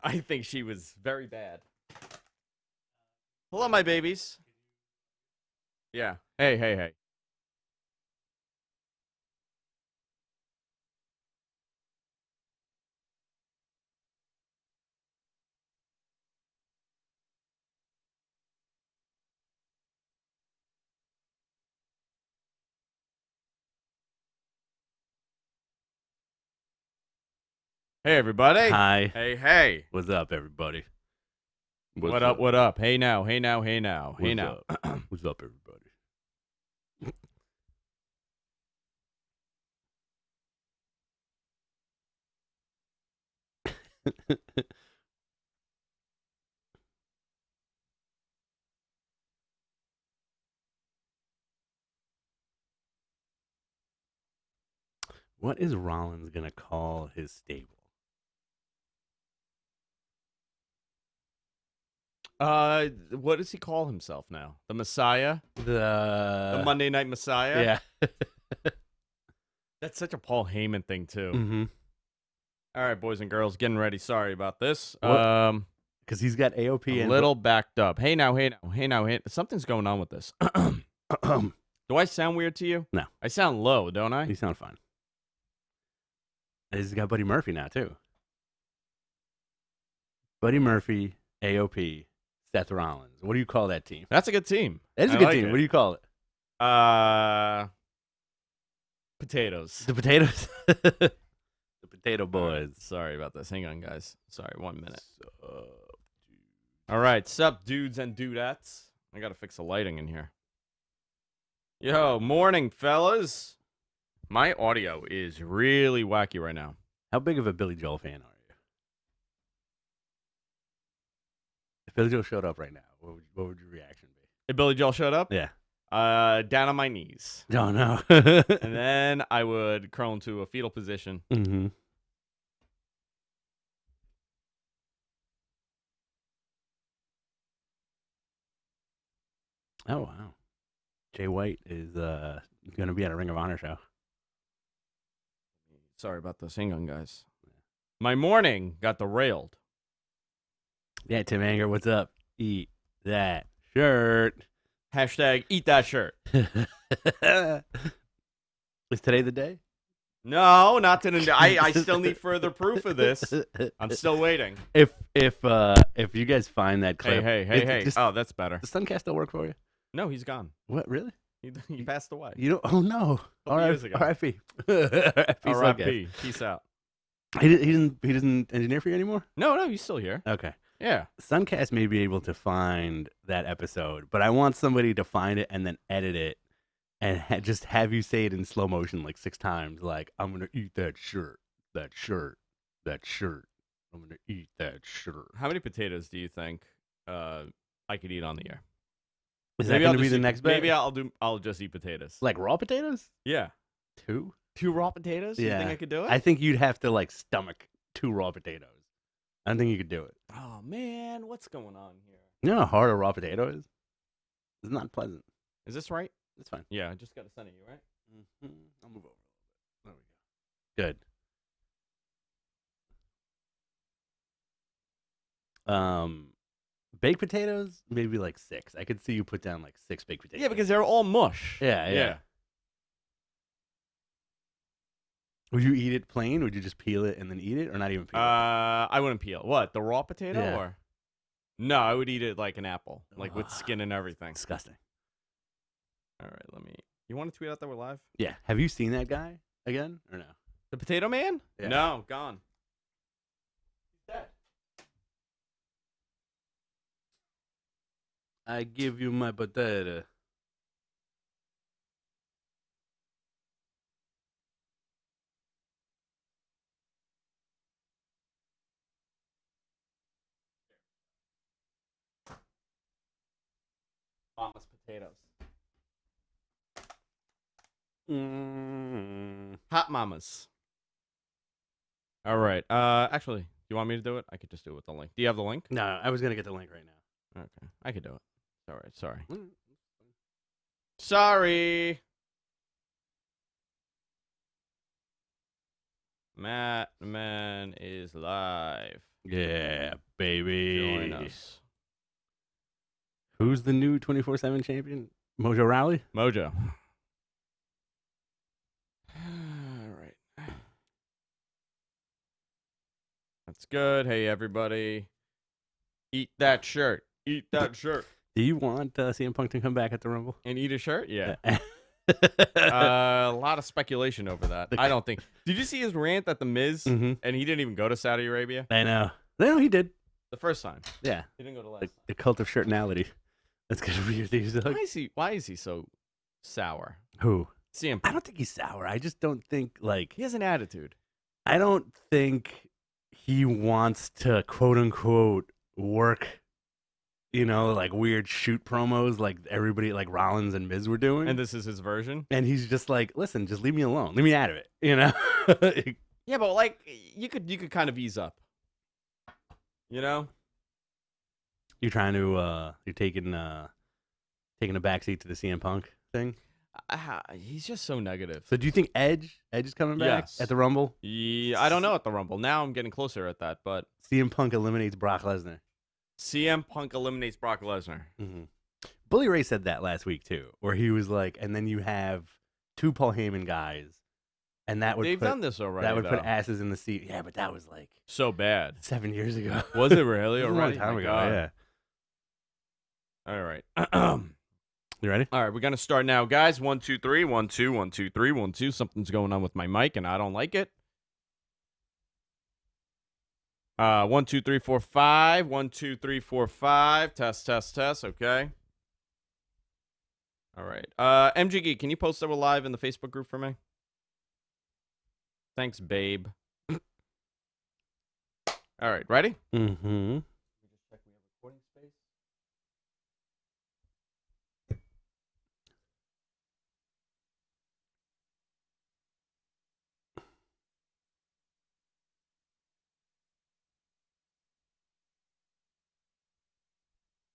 I think she was very bad. Hello, my babies. Yeah. Hey, hey, hey. Hey, everybody. Hi. Hey, hey. What's up, everybody? What up? What up? Hey now. Hey now. Hey now. Hey What's now. up? What's up, everybody? What is Rollins gonna call his stable? What does he call himself now? The Messiah? The Monday Night Messiah? Yeah. That's such a Paul Heyman thing too. Mm-hmm. All right, boys and girls, getting ready. Sorry about this. Because he's got AOP A and little backed up. Hey now. Hey now. Hey now. Hey. Something's going on with this. Do I sound weird to you? No. I sound low, don't I? You sound fine. He's got Buddy Murphy now too. Buddy Murphy, AOP, Seth Rollins. What do you call that team? That's a good team. That is a I good like team. it. What do you call it? Potatoes. The Potatoes. The Potato Boys. Sorry about this. Hang on, guys. Sorry, 1 minute. All right, sup, dudes and dudettes. I gotta fix the lighting in here. Yo, morning, fellas. My audio is really wacky right now. How big of a Billy Joel fan are you? If Billy Joel showed up right now, what would your reaction be? If Billy Joel showed up, Yeah. down on my knees, Oh, no. and then I would curl into a fetal position. Mm-hmm. Oh, wow. Jay White is going to be at a Ring of Honor show. Sorry about this. Hang on, guys. My morning got derailed. Yeah, Tim Anger, what's up? Eat that shirt. Hashtag eat that shirt. Is today the day? No, not today. I still need further proof of this. I'm still waiting. If you guys find that clip. Hey. Oh, that's better. Does Suncast still work for you? No, he gone. What, really? He passed away. You don't? Oh, no. Years ago. R.I.P. R.I.P. Peace out. He doesn't engineer for you anymore? No, he's still here. Okay. Yeah. Suncast may be able to find that episode, but I want somebody to find it and then edit it and just have you say it in slow motion like 6 times. Like, I'm going to eat that shirt. I'm going to eat that shirt. How many potatoes do you think I could eat on the air? Is that going to be the next bet? Maybe I'll just eat potatoes. Like raw potatoes? Yeah. 2? 2 raw potatoes? Yeah. You think I could do it? I think you'd have to like stomach 2 raw potatoes. I don't think you could do it. Oh, man. What's going on here? You know how hard a raw potato is? It's not pleasant. Is this right? It's fine. Yeah, I just got to send it you, right? Mm-hmm. I'll move over a little bit. There we go. Good. Baked potatoes, maybe like 6. I could see you put down like 6 baked potatoes. Yeah, because they're all mush. Yeah. Would you eat it plain? Would you just peel it and then eat it, or not even peel it? I wouldn't peel. What, the raw potato? Yeah. Or no, I would eat it like an apple, like with skin and everything. Disgusting. All right, you want to tweet out that we're live? Yeah. Have you seen that guy again, or no? The Potato Man? Yeah. No, gone. He's dead. I give you my potato. Mama's potatoes. Hot mamas. All right. Actually, do you want me to do it? I could just do it with the link. Do you have the link? No, I was gonna get the link right now. Okay, I could do it. All right. Sorry. Matt Man is live. Yeah, baby. Join us. Who's the new 24/7 champion? Mojo Rawley? Mojo. All right. That's good. Hey, everybody. Eat that shirt. Eat that shirt. Do you want CM Punk to come back at the Rumble? And eat a shirt? Yeah. A lot of speculation over that. I don't think. Did you see his rant at The Miz? Mm-hmm. And he didn't even go to Saudi Arabia? I know. No, he did. The first time. Yeah. He didn't go to last. The cult of shirtonality. That's gonna be your thing. Why is he so sour? Who? CM Punk. I don't think he's sour. I just don't think He has an attitude. I don't think he wants to quote unquote work, like weird shoot promos like everybody like Rollins and Miz were doing. And this is his version. And he's just like, listen, just leave me alone. Leave me out of it. Yeah, but you could kind of ease up. You're trying to you're taking a backseat to the CM Punk thing. He's just so negative. So do you think Edge is coming back at the Rumble? Yeah, I don't know at the Rumble. Now I'm getting closer at that, but CM Punk eliminates Brock Lesnar. CM Punk eliminates Brock Lesnar. Mm-hmm. Bully Ray said that last week too, where he was like, and then you have two Paul Heyman guys, and they've done this already. That would put asses in the seat. Yeah, but that was like so bad 7 years ago. Was it really? It was already? a long time ago. God. Yeah. All right. You ready? All right, we're gonna start now, guys. 1, 2, 3. 1, 2, 1, 2, 3. 1, 2. Something's going on with my mic, and I don't like it. 1, 2, 3, 4, 5. 1, 2, 3, 4, 5. Test. Okay. All right. MGG, can you post that we're live in the Facebook group for me? Thanks, babe. All right, ready? Mm-hmm.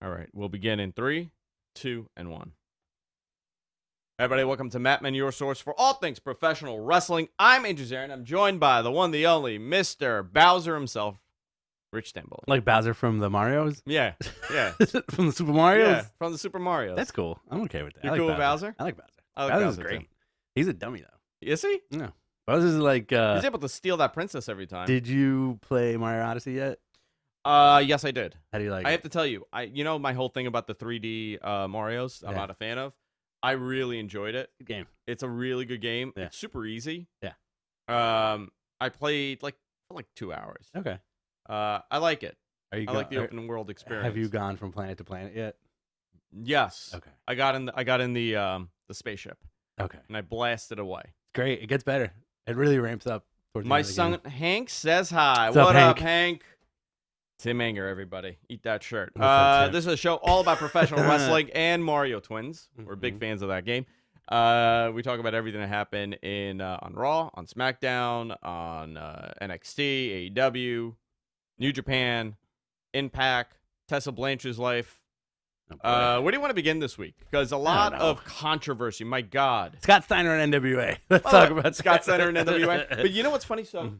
All right, we'll begin in 3, 2, and 1. Everybody, welcome to Mattman, your source for all things professional wrestling. I'm Andrew Zarin. I'm joined by the one, the only, Mr. Bowser himself, Rich Stamboli. Like Bowser from the Marios? Yeah. From the Super Marios? Yeah, from the Super Marios. That's cool. I'm okay with that. You're cool with Bowser? I like Bowser. I like Bowser's Bowser great. too. He's a dummy, though. Is he? No. Bowser's like... He's able to steal that princess every time. Did you play Mario Odyssey yet? Yes, I did. How do you like it? I have to tell you, my whole thing about the 3D Marios, I'm not a fan of. I really enjoyed it. Good game. It's a really good game. Yeah. It's super easy. Yeah. I played for 2 hours. Okay. I like it. I like the open world experience. Have you gone from planet to planet yet? Yes. Okay. I got in the spaceship. Okay. And I blasted away. It's great. It gets better. It really ramps up. My son Hank says hi. What's What up, up, Hank? Tim Anger, everybody. Eat that shirt. What's up, Tim? This is a show all about professional wrestling and Mario Twins. We're big fans of that game. We talk about everything that happened on Raw, on SmackDown, on NXT, AEW, New Japan, Impact, Tessa Blanchard's life. Where do you want to begin this week? Because a lot of controversy. My God. Scott Steiner and NWA. Let's talk about Scott Steiner and NWA. But you know what's funny? So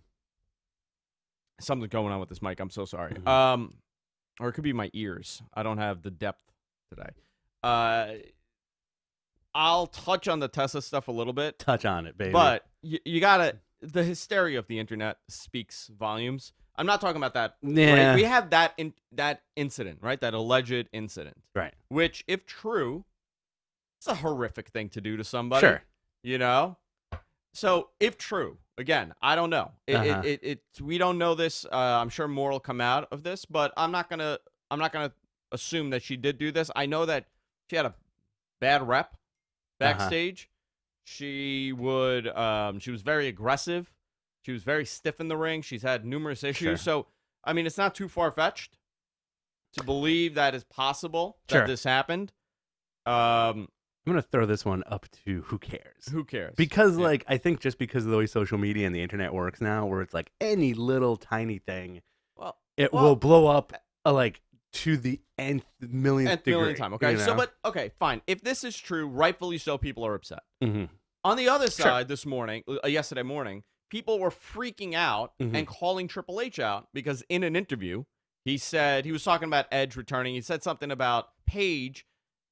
something's going on with this mic. I'm so sorry. Or it could be my ears. I don't have the depth today. I'll touch on the Tessa stuff a little bit. Touch on it, baby. But you gotta. The hysteria of the internet speaks volumes. I'm not talking about that. Yeah. Right? We had that incident, right? That alleged incident. Right. Which, if true, it's a horrific thing to do to somebody. Sure. So, if true, again, I don't know. We don't know this. I'm sure more will come out of this, but I'm not gonna assume that she did do this. I know that she had a bad rep backstage. She was very aggressive. She was very stiff in the ring. She's had numerous issues. Sure. So, I mean, it's not too far-fetched to believe that it's possible that this happened. I'm going to throw this one up to who cares? Who cares? Because, I think just because of the way social media and the internet works now, where it's like any little tiny thing, it will blow up, to the nth millionth degree. Time. Okay, fine. If this is true, rightfully so, people are upset. Mm-hmm. On the other side, yesterday morning, people were freaking out and calling Triple H out because in an interview, he said he was talking about Edge returning. He said something about Paige.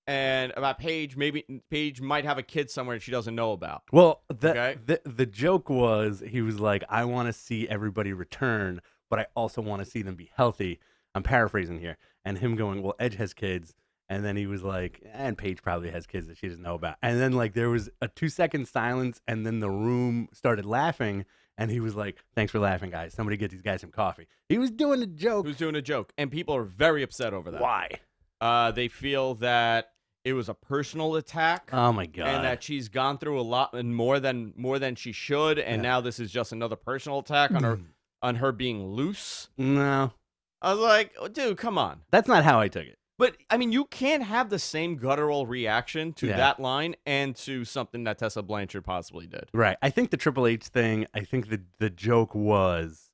And about Paige, maybe Paige might have a kid somewhere she doesn't know about. Well, the joke was, he was like, I want to see everybody return, but I also want to see them be healthy. I'm paraphrasing here. And him going, well, Edge has kids. And then he was like, and Paige probably has kids that she doesn't know about. And then like there was a 2-second silence, and then the room started laughing. And he was like, thanks for laughing, guys. Somebody get these guys some coffee. He was doing a joke. He was doing a joke. And people are very upset over that. Why? They feel that it was a personal attack. Oh my god! And that she's gone through a lot and more than she should, and now this is just another personal attack on her being loose. No, I was like, oh, dude, come on. That's not how I took it. But I mean, you can't have the same guttural reaction to that line and to something that Tessa Blanchard possibly did. Right. I think the Triple H thing. I think the joke was,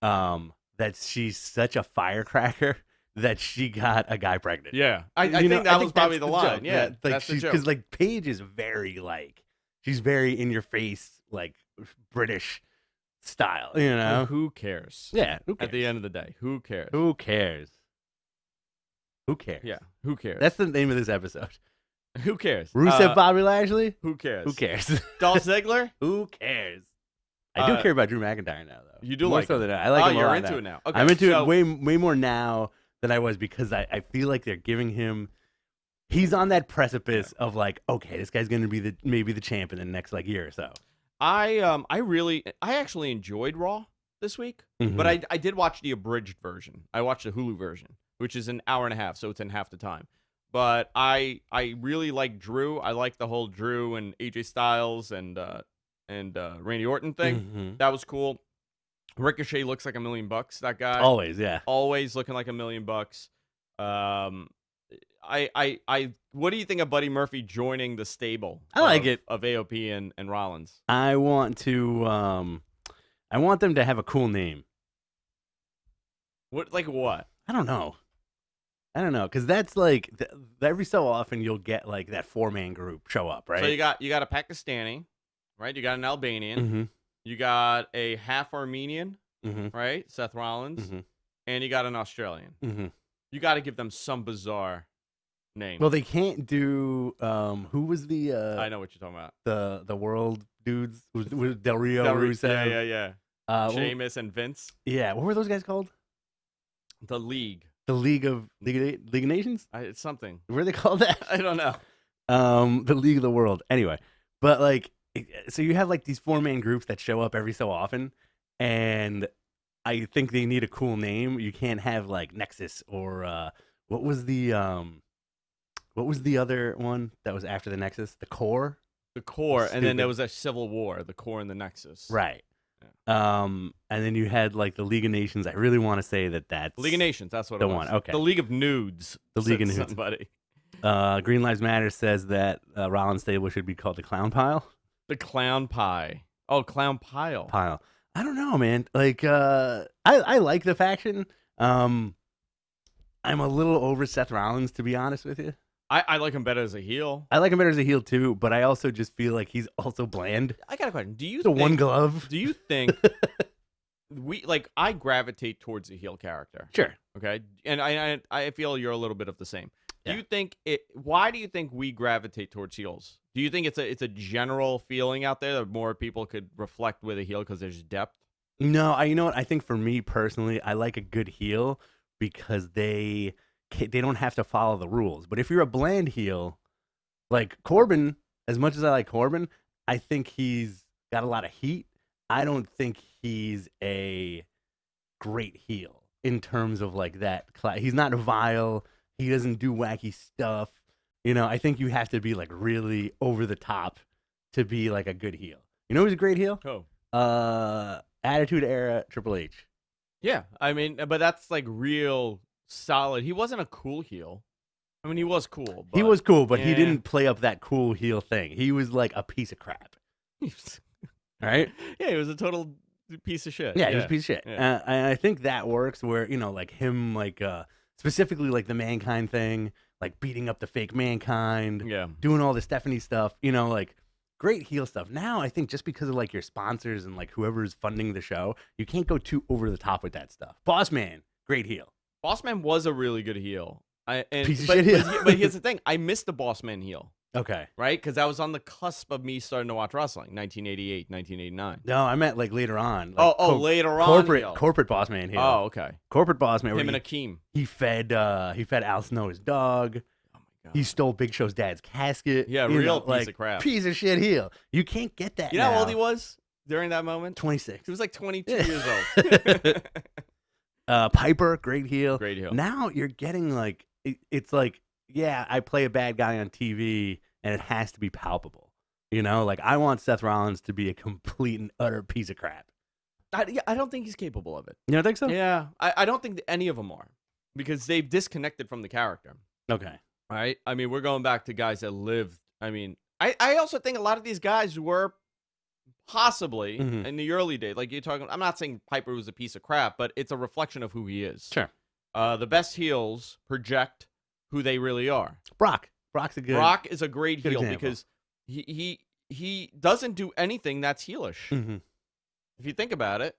that she's such a firecracker that she got a guy pregnant. Yeah. I think that was probably the line. Yeah. Like, that's the joke. Because, like, Paige is very, like, she's very in your face, like, British style, you know? Well, who cares? Yeah. Who cares? At the end of the day, who cares? Who cares? Who cares? Yeah. Who cares? That's the name of this episode. Who cares? Rusev, Bobby Lashley? Who cares? Who cares? Dolph Ziggler? Who cares? I do care about Drew McIntyre now, though. You do more like so him. than I like him a you're lot into now. it now. Okay, I'm into it way more now than I was, because I feel like they're giving him. He's on that precipice of like, okay, this guy's gonna be maybe the champ in the next like year or so. I actually enjoyed Raw this week, but I did watch the abridged version. I watched the Hulu version, which is an hour and a half, so it's in half the time. But I really like Drew. I like the whole Drew and AJ Styles and Randy Orton thing. That was cool. Ricochet looks like $1 million. That guy Always, yeah, always looking like $1 million. What do you think of Buddy Murphy joining the stable? I like it of AOP and Rollins. I want them to have a cool name. What like what? I don't know, because that's like every so often you'll get like that 4-man group show up, right? So you got a Pakistani, right? You got an Albanian. You got a half Armenian, right? Seth Rollins. And you got an Australian. You got to give them some bizarre name. Well, they can't do. Who was the? I know what you're talking about. The world dudes was Del Rio, Rusev. Yeah. Sheamus and Vince. Yeah, what were those guys called? The League. The League of Nations. It's something. Were they called that? I don't know. The League of the World. Anyway, but like, so you have like these 4-man groups that show up every so often, and I think they need a cool name. You can't have like Nexus or what was the other one that was after the Nexus? The Core. The Core, and then there was a Civil War. The Core and the Nexus. Right. Yeah. And then you had like the League of Nations. I really want to say that's League of Nations. That's what the it was. one. Okay. The League of Nudes. The League of Nudes. Somebody. Green Lives Matter says that Rollins stable should be called the Clown Pile. The Clown Pie. Oh, Clown Pile. I don't know, man. Like, I like the faction. I'm a little over Seth Rollins, to be honest with you. I like him better as a heel. I like him better as a heel too, but I also just feel like he's also bland. I got a question. Do you think one glove? Do you think I gravitate towards a heel character? Sure. Okay. And I feel you're a little bit of the same. Yeah. Do you think why do you think we gravitate towards heels? Do you think it's a general feeling out there that more people could reflect with a heel because there's depth? No, you know what? I think for me personally, I like a good heel because they don't have to follow the rules. But if you're a bland heel, like Corbin, as much as I like Corbin, I think he's got a lot of heat. I don't think he's a great heel in terms of like that. He's not vile. He doesn't do wacky stuff. You know, I think you have to be like really over the top to be like a good heel. You know who's a great heel? Oh. Attitude Era Triple H. Yeah, I mean, but that's like real solid. He wasn't a cool heel. I mean, he was cool. But, he was cool, but he didn't play up that cool heel thing. He was like a piece of crap. Right? Yeah, he was a total piece of shit. Yeah, he was a piece of shit. Yeah. And I think that works where, you know, like him, like specifically like the Mankind thing, like beating up the fake Mankind, yeah, doing all the Stephanie stuff, you know, like great heel stuff. Now I think just because of like your sponsors and like whoever's funding the show, you can't go too over the top with that stuff. Boss Man, great heel. Boss Man was a really good heel. Piece of shit heel. But here's the thing. I missed the Boss Man heel. Okay. Right? Because that was on the cusp of me starting to watch wrestling, 1988, 1989. No, I meant like later on. Like Later on. Corporate Boss Man heel. Oh, okay. Corporate Boss Man. Him and Akeem. He fed Al Snow his dog. Oh my god. He stole Big Show's dad's casket. Yeah, piece of crap. Piece of shit heel. You can't get that. You know how old he was during that moment? 26. He was like 22 years old. Piper, great heel. Great heel. Now you're getting like it's like, yeah, I play a bad guy on TV and it has to be palpable. You know, like I want Seth Rollins to be a complete and utter piece of crap. I don't think he's capable of it. You don't think so? Yeah, I don't think that any of them are, because they've disconnected from the character. Okay. Right? I mean, we're going back to guys that lived. I mean, I also think a lot of these guys were possibly in the early days. Like you're talking, I'm not saying Piper was a piece of crap, but it's a reflection of who he is. Sure. The best heels project who they really are. Brock is a great heel example. because he doesn't do anything that's heelish. Mm-hmm. If you think about it,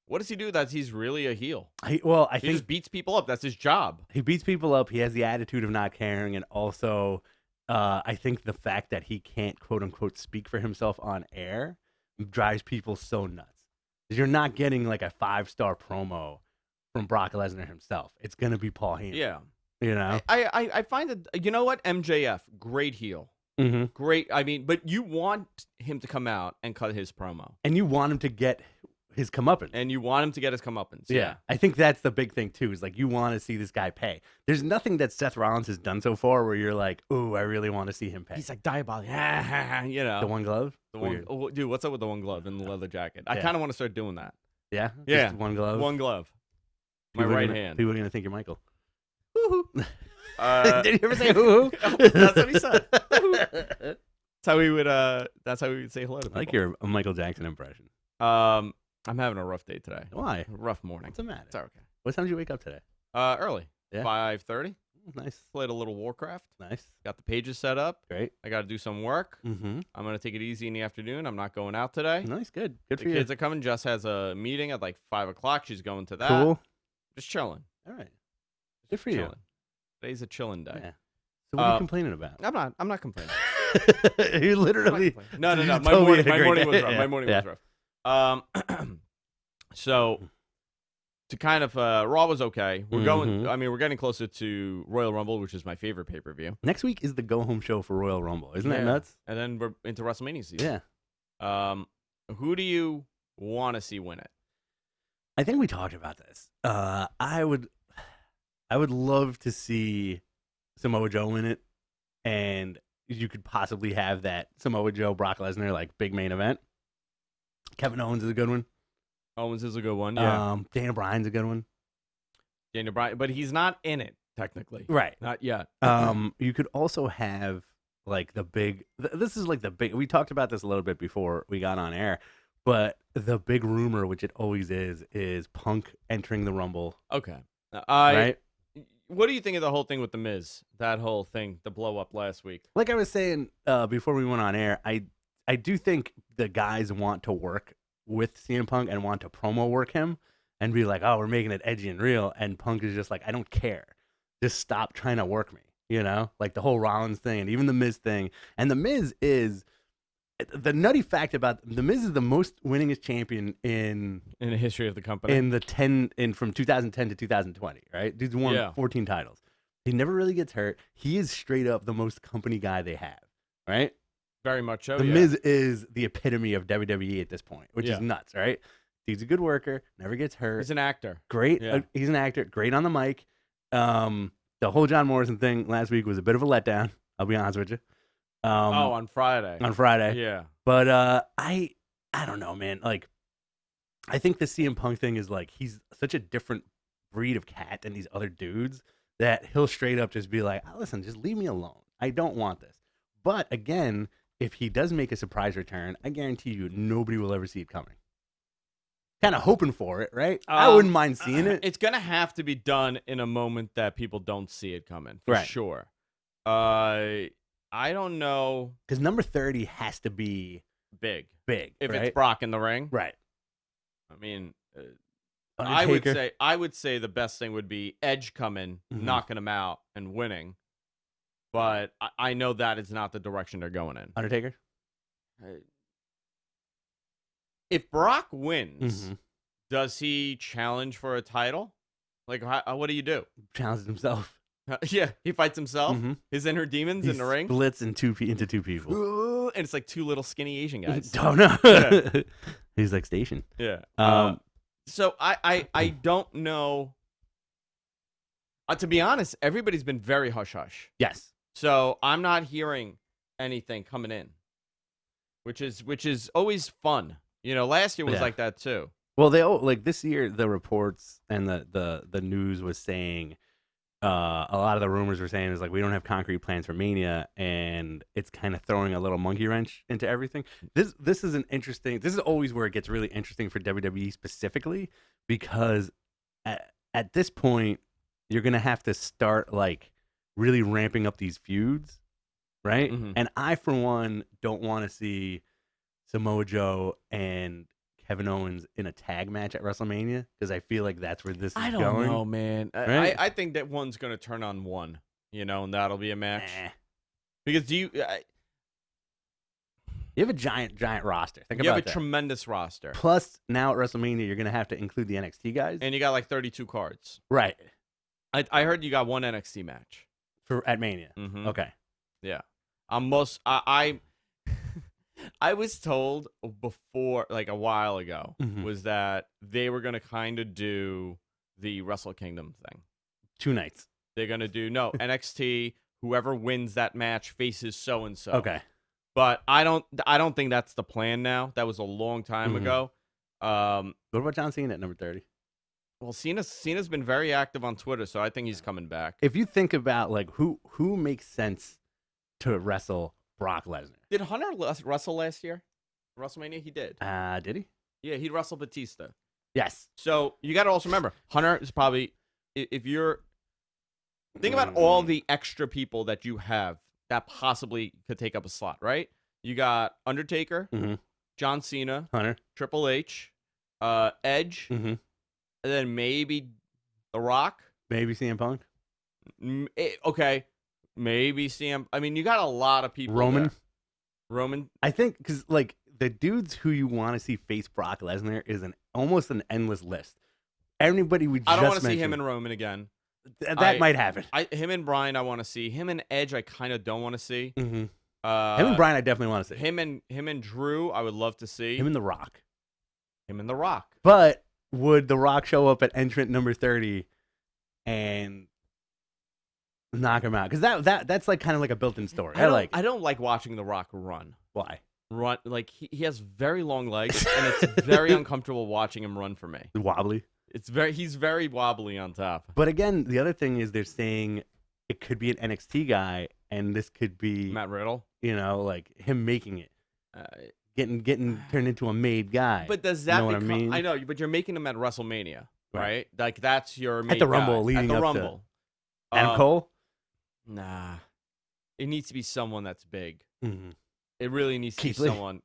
what does he do that he's really a heel? I he think just beats people up. That's his job. He beats people up. He has the attitude of not caring, and also I think the fact that he can't quote unquote speak for himself on air drives people so nuts. You're not getting like a 5-star promo from Brock Lesnar himself. It's gonna be Paul Heyman. Yeah. You know, I find that, you know what, MJF, great heel, great. I mean, but you want him to come out and cut his promo, and you want him to get his comeuppance, and you want him to get his comeuppance. Yeah, I think that's the big thing too. Is like you want to see this guy pay. There's nothing that Seth Rollins has done so far where you're like, oh, I really want to see him pay. He's like diabolical, you know. The one glove, dude. What's up with the one glove and the leather jacket? I kind of want to start doing that. Yeah, yeah. Just one glove. One glove. My right hand. People are gonna think you're Michael. Woo-hoo. Did you ever say hoo-hoo? That's what he said. That's how we would. That's how we would say hello to people. I like your Michael Jackson impression. I'm having a rough day today. Why? Rough morning. What's the matter? It's okay. What time did you wake up today? Early. Yeah. 5:30. Nice. Played a little Warcraft. Nice. Got the pages set up. Great. I got to do some work. Mm-hmm. I'm gonna take it easy in the afternoon. I'm not going out today. Nice. Good. Good for you. you. The kids are coming. Jess has a meeting at like 5 o'clock. She's going to that. Cool. Just chilling. All right. Good for you. Today's a chilling day. Yeah. So what are you complaining about? I'm not complaining. You literally. No. My morning was rough. My morning was rough. So to kind of Raw was okay. We're going. I mean, we're getting closer to Royal Rumble, which is my favorite pay-per-view. Next week is the go-home show for Royal Rumble. Isn't that nuts? And then we're into WrestleMania season. Yeah. Who do you want to see win it? I think we talked about this. I would love to see Samoa Joe win it, and you could possibly have that Samoa Joe Brock Lesnar like big main event. Kevin Owens is a good one. Owens is a good one. Yeah. Daniel Bryan's a good one. Daniel Bryan, but he's not in it technically. Right. Not yet. You could also have like the big. This is like the big. We talked about this a little bit before we got on air, but the big rumor, which it always is Punk entering the Rumble. Okay. Right. What do you think of the whole thing with The Miz? That whole thing, the blow up last week. Like I was saying before we went on air, I do think the guys want to work with CM Punk and want to promo work him and be like, oh, we're making it edgy and real. And Punk is just like, I don't care. Just stop trying to work me. You know, like the whole Rollins thing and even the Miz thing. And the Miz is the nutty fact about the Miz is the most winningest champion in the history of the company from 2010 to 2020. Right, dude's won 14 titles. He never really gets hurt. He is straight up the most company guy they have. Right, very much so. The Miz is the epitome of WWE at this point, which is nuts. Right, dude's a good worker, never gets hurt. He's an actor. Great. He's an actor. Great on the mic. The whole John Morrison thing last week was a bit of a letdown. I'll be honest with you. On Friday. On Friday. Yeah. But I don't know, man. Like, I think the CM Punk thing is like he's such a different breed of cat than these other dudes that he'll straight up just be like, oh, listen, just leave me alone. I don't want this. But again, if he does make a surprise return, I guarantee you nobody will ever see it coming. Kind of hoping for it, right? I wouldn't mind seeing it. It's going to have to be done in a moment that people don't see it coming, for sure. I don't know. Because number 30 has to be Big. If right? it's Brock in the ring. Right. I mean, Undertaker. I would say the best thing would be Edge coming, Mhm. knocking him out, and winning. But I know that is not the direction they're going in. Undertaker. If Brock wins, Mhm. does he challenge for a title? Like, what do you do? Challenges himself. Yeah, he fights himself, Mhm. his inner demons He in the ring. splits into two people. Ooh, and it's like two little skinny Asian guys. Oh no. Yeah. He's like Station. Yeah. Um, So I don't know. To be honest, everybody's been very hush hush. Yes. So I'm not hearing anything coming in, which is always fun. You know, last year was Yeah. like that too. Well, they like this year. The reports and the news was saying, a lot of the rumors were saying is like we don't have concrete plans for Mania, and it's kind of throwing a little monkey wrench into everything. This is an interesting. This is always where it gets really interesting for WWE specifically, because at this point you're gonna have to start like really ramping up these feuds, right? Mhm. And I, for one, don't want to see Samoa Joe and Kevin Owens in a tag match at WrestleMania, because I feel like that's where this is I don't going. know, man. Right? I think that one's gonna turn on one, you know, and that'll be a match. Nah. Because You have a giant roster. Think you about have a that. tremendous roster, Plus, now at WrestleMania, you're gonna have to include the NXT guys, and you got like 32 cards. right? I heard you got one NXT match. For at Mania. Mhm. Okay. Yeah, I was told before, like a while ago, Mhm. was that they were gonna kind of do the Wrestle Kingdom thing. 2 nights. They're gonna do NXT. Whoever wins that match faces so and so. Okay. But I don't think that's the plan now. That was a long time Mhm. ago. What about John Cena at number 30? Well, Cena's been very active on Twitter, so I think he's coming back. If you think about like who makes sense to wrestle Brock Lesnar. Did Hunter wrestle last year? WrestleMania, he did. Did he? Yeah, he wrestled Batista. Yes. So you got to also remember, Hunter is probably, if you're, think about all the extra people that you have that possibly could take up a slot, right? You got Undertaker, Mhm. John Cena, Hunter. Triple H, Edge, Mhm. and then maybe The Rock. Maybe CM Punk. Okay, maybe CM. I mean, you got a lot of people. Roman. there. Roman. I think because like the dudes who you want to see face Brock Lesnar is almost an endless list. Everybody we just I don't want to see mentioned. him and Roman again. That might happen. Him and Bryan, I want to see. Him and Edge, I kind of don't want to see. Mm-hmm. Him Him and Bryan, I definitely want to see. Him and Drew, I would love to see. Him and The Rock. Him and The Rock. But would The Rock show up at entrant number 30 and knock him out? Because that's like kind of like a built-in story. I don't like watching The Rock run. Why? Run like he has very long legs, and it's very uncomfortable watching him run for me. Wobbly. He's very wobbly on top. But again, the other thing is they're saying it could be an NXT guy, and this could be Matt Riddle. like him making it, getting turned into a made guy. But does that what I become? mean? I know, but you're making him at WrestleMania, Right. right? Like that's your At main the Rumble, guy. leading at the up to- Rumble. Adam Cole. Nah, it needs to be someone that's big. Mm-hmm. It really needs to Keith be Lee. someone.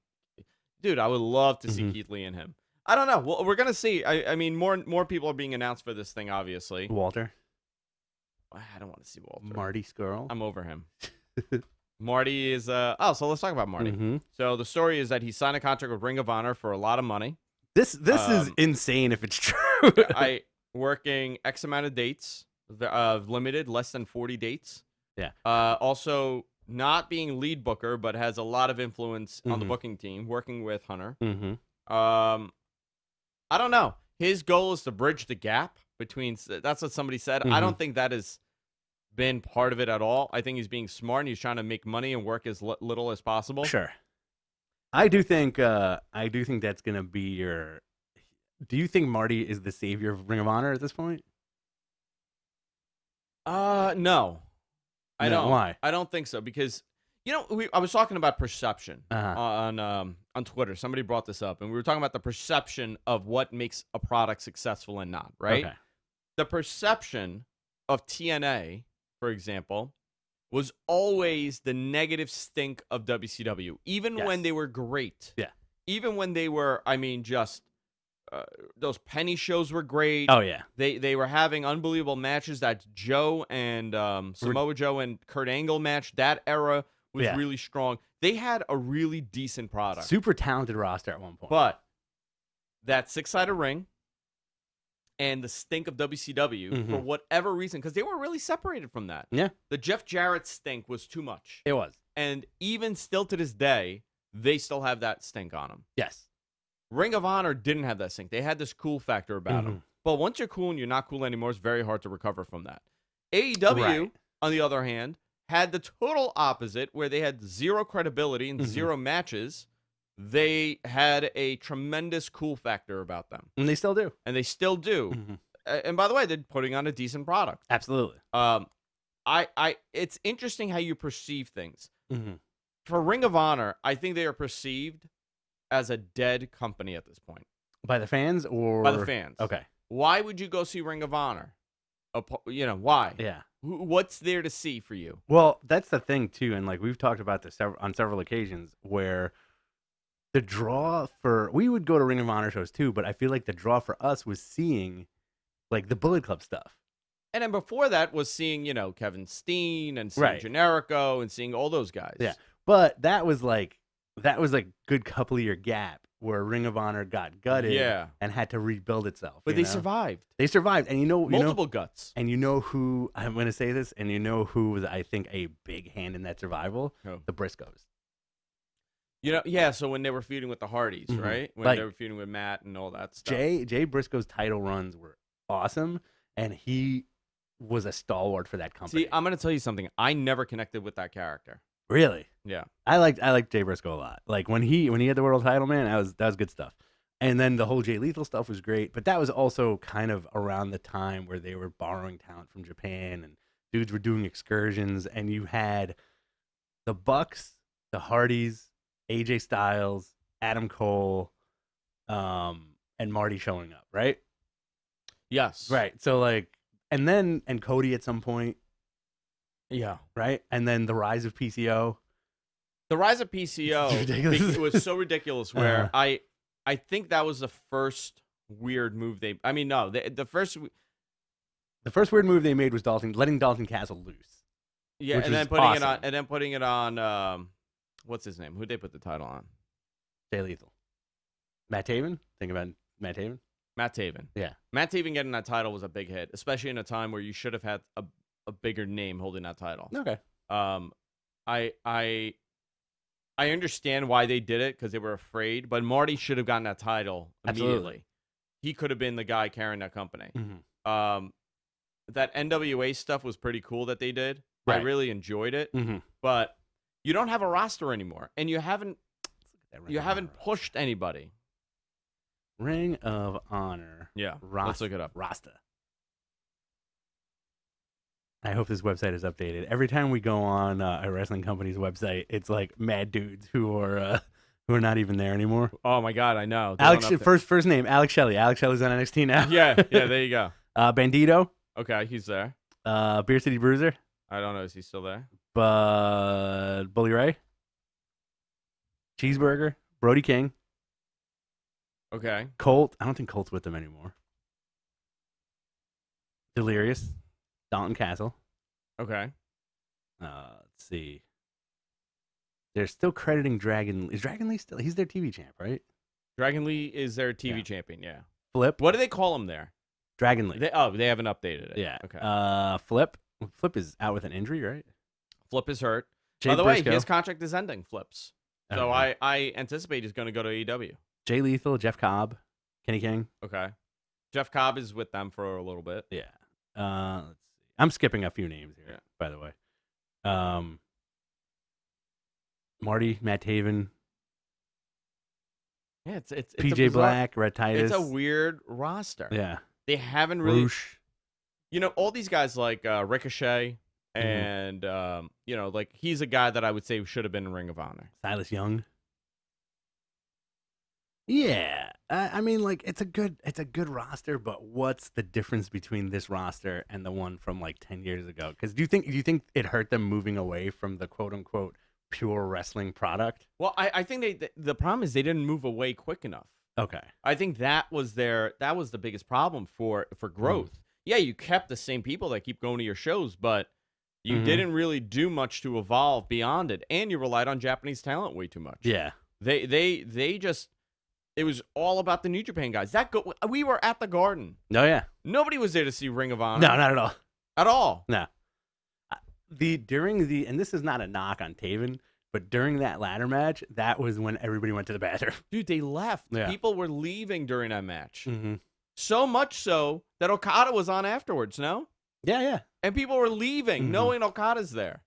Dude, I would love to see Mhm. Keith Lee and him. I don't know. Well, we're gonna see. I mean, more people are being announced for this thing. Obviously, Walter. I don't want to see Walter. Marty Scurll. I'm over him. Marty is so let's talk about Marty. Mhm. So the story is that he signed a contract with Ring of Honor for a lot of money. This is insane if it's true. Working X amount of dates, limited, less than 40 dates. Yeah. Also not being lead booker, but has a lot of influence on the Mhm. booking team, working with Hunter. Mm-hmm. I don't know. His goal is to bridge the gap between. That's what somebody said. I Mhm. don't think that has been part of it at all. I think he's being smart and he's trying to make money and work as little as possible. Sure. I do think that's gonna be your. Do you think Marty is the savior of Ring of Honor at this point? No. I No, don't. why? I don't think so because I was talking about perception Uh-huh. on Twitter. Somebody brought this up, and we were talking about the perception of what makes a product successful and not. Right. Okay. The perception of TNA, for example, was always the negative stink of WCW, even when Yes. they were great. Yeah. Even when they were, I mean, just those penny shows were great. Oh yeah. They were having unbelievable matches. That Joe and Samoa Joe and Kurt Angle match, that era was Yeah. really strong. They had a really decent product. Super talented roster at one point. But that 6-sided ring and the stink of WCW, for whatever reason, because they were really separated from that. Yeah. The Jeff Jarrett stink was too much. It was. And even still to this day, they still have that stink on them. Yes. Ring of Honor didn't have that stink. They had this cool factor about them. But once you're cool and you're not cool anymore, it's very hard to recover from that. AEW, on the other hand, had the total opposite, where they had zero credibility and zero matches. They had a tremendous cool factor about them. And they still do. And they still do. And by the way, they're putting on a decent product. Absolutely. It's interesting how you perceive things. For Ring of Honor, I think they are perceived as a dead company at this point. By the fans or by the fans? Okay. Why would you go see Ring of Honor? Why? Yeah. What's there to see for you? Well, that's the thing too, and like we've talked about this on several occasions, where the draw for we would go to Ring of Honor shows too, but I feel like the draw for us was seeing like the Bullet Club stuff. And then before that was seeing, Kevin Steen and seeing Generico and seeing all those guys. Yeah. But that was like good couple of year gap where Ring of Honor got gutted and had to rebuild itself. But they survived. They survived. And multiple guts. And you know who, I'm going to say this, and you know who was, I think, a big hand in that survival? Oh. The Briscoes. So when they were feuding with the Hardys, right? When they were feuding with Matt and all that stuff. Jay Briscoe's title runs were awesome, and he was a stalwart for that company. See, I'm going to tell you something. I never connected with that character. Really? Yeah. I liked Jay Briscoe a lot. Like when he had the world title, man, that was good stuff. And then the whole Jay Lethal stuff was great, but that was also kind of around the time where they were borrowing talent from Japan and dudes were doing excursions, and you had the Bucks, the Hardys, AJ Styles, Adam Cole, and Marty showing up, right? Yes. Right. So like, and Cody at some point. Yeah. Right? And then the rise of PCO. The rise of PCO it was so ridiculous where I think that was the first weird move the first weird move they made was letting Dalton Castle loose. Yeah, and then putting it on what's his name? Who'd they put the title on? Jay Lethal. Matt Taven? Think about Matt Taven? Matt Taven. Yeah. Matt Taven getting that title was a big hit, especially in a time where you should have had a bigger name holding that title. Okay. I understand why they did it because they were afraid, but Marty should have gotten that title immediately. Absolutely. He could have been the guy carrying that company. That NWA stuff was pretty cool that they did. Right. I really enjoyed it, but you don't have a roster anymore, and you haven't pushed anybody. Ring of Honor. Yeah. Let's look it up. Rasta. I hope this website is updated. Every time we go on a wrestling company's website, it's like mad dudes who are not even there anymore. Oh my god, I know. First name Alex Shelley. Alex Shelley's on NXT now. yeah, there you go. Bandito. Okay, he's there. Beer City Bruiser. I don't know. Is he still there? Bully Ray. Cheeseburger. Brody King. Okay. Colt. I don't think Colt's with them anymore. Delirious. Dalton Castle. Okay. Let's see. They're still crediting Dragon. Is Dragon Lee still? He's their TV champ, right? Dragon Lee is their TV champion. Yeah. Flip. What do they call him there? Dragon Lee. They haven't updated it. Yeah. Okay. Flip. Flip is out with an injury, right? Flip is hurt. Jay By the Briscoe. way, his contract is ending. Flips. So I anticipate he's going to go to AEW. Jay Lethal, Jeff Cobb, Kenny King. Okay. Jeff Cobb is with them for a little bit. Yeah. Let's see. I'm skipping a few names here, by the way. Marty, Matt Taven. Yeah, it's PJ Black, Red Titus. It's a weird roster. Yeah. They haven't really. Roosh. All these guys like Ricochet and, like he's a guy that I would say should have been in Ring of Honor. Silas Young. Yeah, I mean, like it's a good roster, but what's the difference between this roster and the one from like 10 years ago? Because do you think it hurt them moving away from the quote unquote pure wrestling product? Well, I think the problem is they didn't move away quick enough. Okay. I think that was the biggest problem for growth. Yeah, you kept the same people that keep going to your shows, but you didn't really do much to evolve beyond it, and you relied on Japanese talent way too much. Yeah. They just it was all about the New Japan guys. We were at the Garden. Oh yeah. Nobody was there to see Ring of Honor. No, not at all. At all. No. And this is not a knock on Taven, but during that ladder match, that was when everybody went to the bathroom. Dude, they left. Yeah. People were leaving during that match. Mm-hmm. So much so that Okada was on afterwards, no? Yeah, yeah. And people were leaving knowing Okada's there.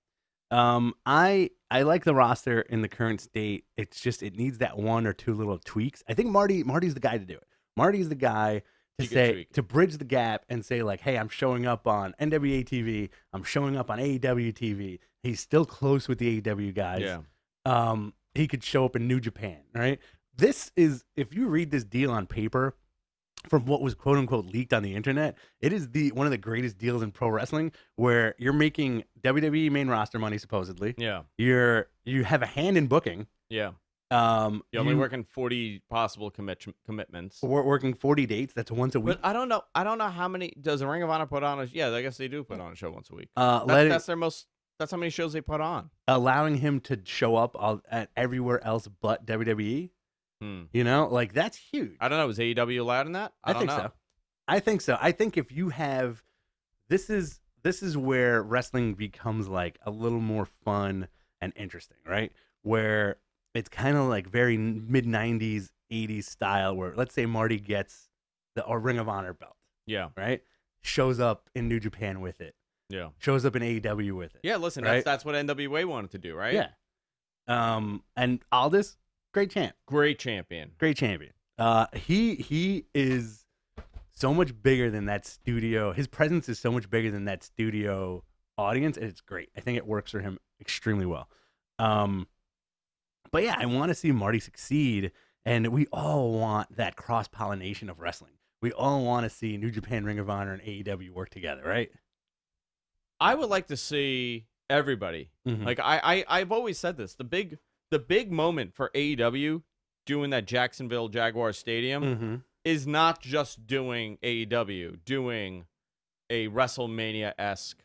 I like the roster in the current state. It's just it needs that one or two little tweaks. I think Marty's the guy to do it. Marty's the guy to bridge the gap and say like, hey, I'm showing up on NWA TV. I'm showing up on AEW TV. He's still close with the AEW guys. Yeah. He could show up in New Japan, right? This is, if you read this deal on paper, from what was quote unquote leaked on the internet, it is one of the greatest deals in pro wrestling where you're making WWE main roster money supposedly. Yeah. You have a hand in booking. Yeah. You're only working 40 possible commitments. We're working 40 dates. That's once a week. But I don't know how many does the Ring of Honor put on yeah, I guess they do put on a show once a week. That's how many shows they put on. Allowing him to show up at everywhere else but WWE. You know, like that's huge. I don't know. Is AEW allowed in that? I think so. I think if you have, this is where wrestling becomes like a little more fun and interesting, right? Where it's kind of like very mid 90s, 80s style. Where let's say Marty gets the Ring of Honor belt. Yeah. Right. Shows up in New Japan with it. Yeah. Shows up in AEW with it. Yeah. Listen, right? that's what NWA wanted to do, right? Yeah. And Aldis. Great champ. Great champion. Great champion. He is so much bigger than that studio. His presence is so much bigger than that studio audience, and it's great. I think it works for him extremely well. But yeah, I want to see Marty succeed, and we all want that cross-pollination of wrestling. We all want to see New Japan, Ring of Honor, and AEW work together, right? I would like to see everybody. Like I've always said this. The big moment for AEW doing that Jacksonville Jaguar Stadium is not just doing AEW, doing a WrestleMania-esque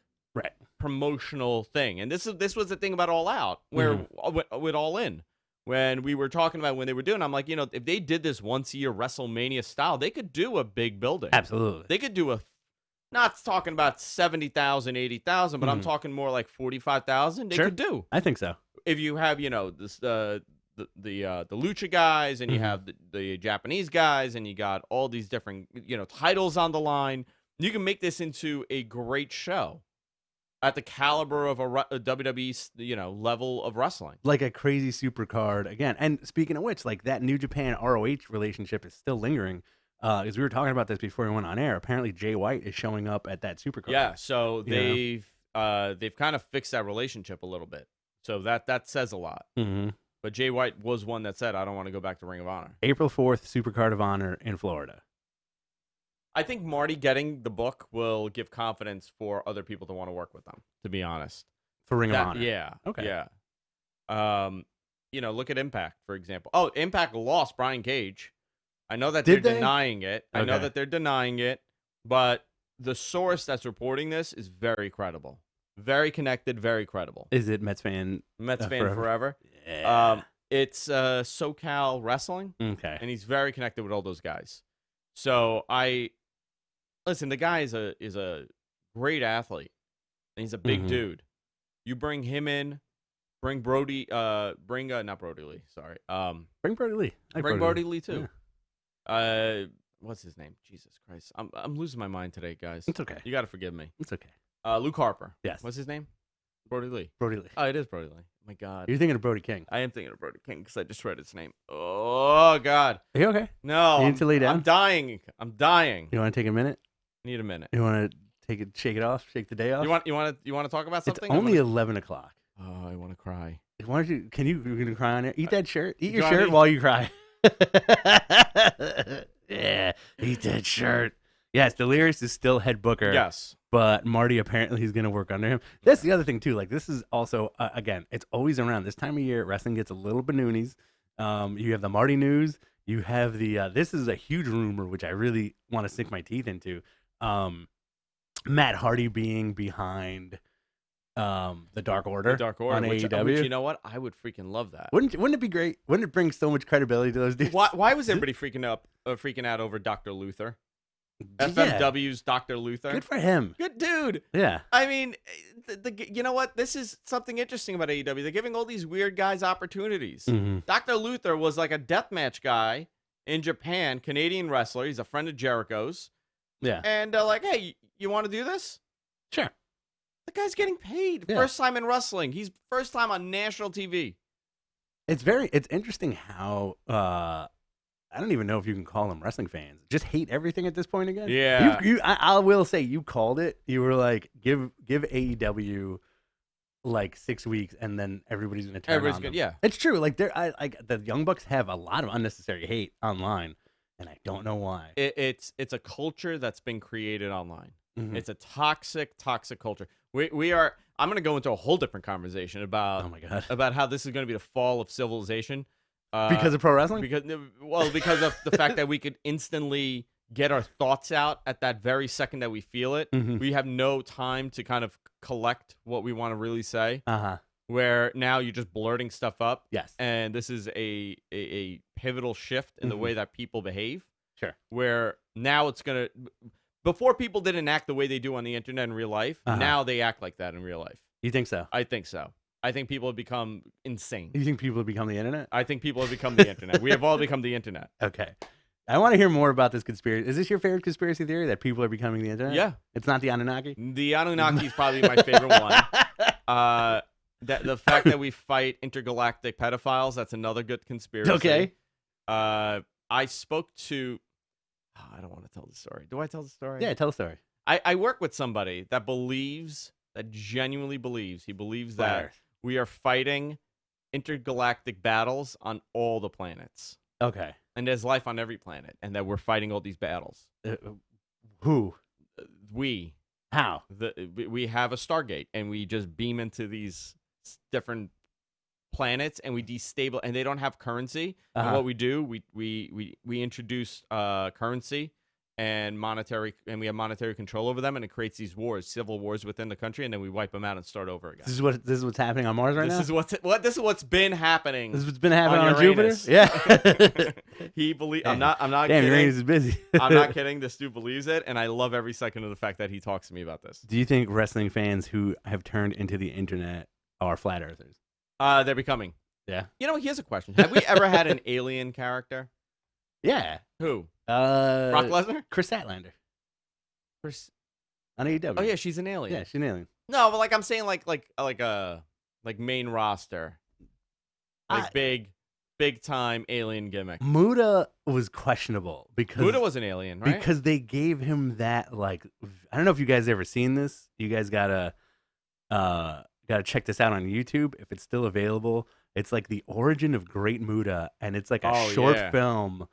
promotional thing. And this was the thing about All Out, where with All In, when we were talking about when they were doing, I'm like, if they did this once a year WrestleMania style, they could do a big building. Absolutely. They could do not talking about 70,000, 80,000, but I'm talking more like 45,000. They could do. I think so. If you have, this the Lucha guys, and you have the Japanese guys, and you got all these different titles on the line, you can make this into a great show at the caliber of a WWE level of wrestling, like a crazy super card again. And speaking of which, like that New Japan ROH relationship is still lingering. As we were talking about this before we went on air, apparently Jay White is showing up at that super card. Yeah, so they've kind of fixed that relationship a little bit. So that says a lot. But Jay White was one that said, I don't want to go back to Ring of Honor. April 4th, Supercard of Honor in Florida. I think Marty getting the book will give confidence for other people to want to work with them, to be honest. For Ring of Honor? Yeah. Okay. Yeah. Look at Impact, for example. Oh, Impact lost Brian Cage. I know that Did they're they? denying it. I know that they're denying it. But the source that's reporting this is very credible. Very connected, very credible. Is it Mets fan? Mets fan forever. Yeah. It's SoCal Wrestling. Okay. And he's very connected with all those guys. So listen, the guy is a great athlete. And he's a big dude. You bring him in, bring Brody, not Brody Lee, sorry. Bring Brody Lee. Bring Brody Lee too. Yeah. What's his name? Jesus Christ. I'm losing my mind today, guys. It's okay. You got to forgive me. It's okay. Luke Harper. Yes. What's his name? Brody Lee. Brody Lee. Oh, it is Brody Lee. Oh, my God. You're thinking of Brody King. I am thinking of Brody King because I just read his name. Oh, God. Are you okay? No. You need to lay down? I'm dying. You want to take a minute? Need a minute. You want to shake it off? Shake the day off? You want to talk about something? It's only 11 o'clock. Oh, I want to cry. Why don't you? You're going to cry on it? Eat that shirt. Eat your Johnny, shirt while you cry. Yeah, eat that shirt. Yes, Delirious is still head booker. Yes. But Marty apparently he's going to work under him. That's the other thing, too. Like, this is also, again, it's always around. This time of year, wrestling gets a little banoonies. You have the Marty news. You have the, this is a huge rumor, which I really want to sink my teeth into. Matt Hardy being behind the Dark Order. The Dark Order on which, AEW. which, you know what? I would freaking love that. Wouldn't it be great? Wouldn't it bring so much credibility to those dudes? Why was everybody freaking out over Dr. Luther? FMW's Dr. Luther. Good for him. Good dude. Yeah. I mean, you know what? This is something interesting about AEW. They're giving all these weird guys opportunities. Mm-hmm. Dr. Luther was like a deathmatch guy in Japan, Canadian wrestler. He's a friend of Jericho's. Yeah. And like, hey, you want to do this? Sure. The guy's getting paid. Yeah. First time in wrestling. He's first time on national TV. It's interesting how I don't even know if you can call them wrestling fans. Just hate everything at this point again. Yeah. I will say you called it. You were like, give AEW like 6 weeks, and then everybody's gonna turn on them. Yeah. It's true. Like the Young Bucks have a lot of unnecessary hate online, and I don't know why. It's a culture that's been created online. Mm-hmm. It's a toxic culture. We are. I'm gonna go into a whole different conversation about. Oh my God. About how this is gonna be the fall of civilization. Because of pro wrestling? Because of the fact that we could instantly get our thoughts out at that very second that we feel it. Mm-hmm. We have no time to kind of collect what we want to really say. Uh-huh. Where now you're just blurting stuff up. Yes. And this is a pivotal shift in the way that people behave. Sure. Where now it's going to... Before, people didn't act the way they do on the internet in real life. Uh-huh. Now they act like that in real life. You think so? I think so. I think people have become insane. You think people have become the internet? I think people have become the internet. We have all become the internet. Okay. I want to hear more about this conspiracy. Is this your favorite conspiracy theory, that people are becoming the internet? Yeah. It's not the Anunnaki? The Anunnaki is probably my favorite one. The fact that we fight intergalactic pedophiles, that's another good conspiracy. Okay. I spoke to... I don't want to tell the story. Do I tell the story? Yeah, tell the story. I work with somebody that genuinely believes, he believes that Fire. we are fighting intergalactic battles on all the planets. Okay. And there's life on every planet, and that we're fighting all these battles. Who? We. How? We have a Stargate, and we just beam into these different planets, and we destabilize, and they don't have currency. Uh-huh. And what we do, we introduce currency and monetary, and we have monetary control over them, and it creates these wars, civil wars within the country, and then we wipe them out and start over again. This is what's happening on Mars right now? This is what's been happening. This is what's been happening on Uranus. Jupiter? Yeah. He believes. I'm not Damn, kidding. Uranus is busy. I'm not kidding. This dude believes it, and I love every second of the fact that he talks to me about this. Do you think wrestling fans who have turned into the internet are flat earthers? They're becoming. Yeah. You know, here's a question. Have we ever had an alien character? Yeah. Who? Brock Lesnar? Chris Statlander. On AEW. Oh yeah, she's an alien. Yeah, she's an alien. No, but like I'm saying, like main roster, like big time alien gimmick. Muda was questionable because Muda was an alien, right? Because they gave him that, like, I don't know if you guys ever seen this. You guys gotta check this out on YouTube if it's still available. It's like the origin of Great Muda, and it's like a short film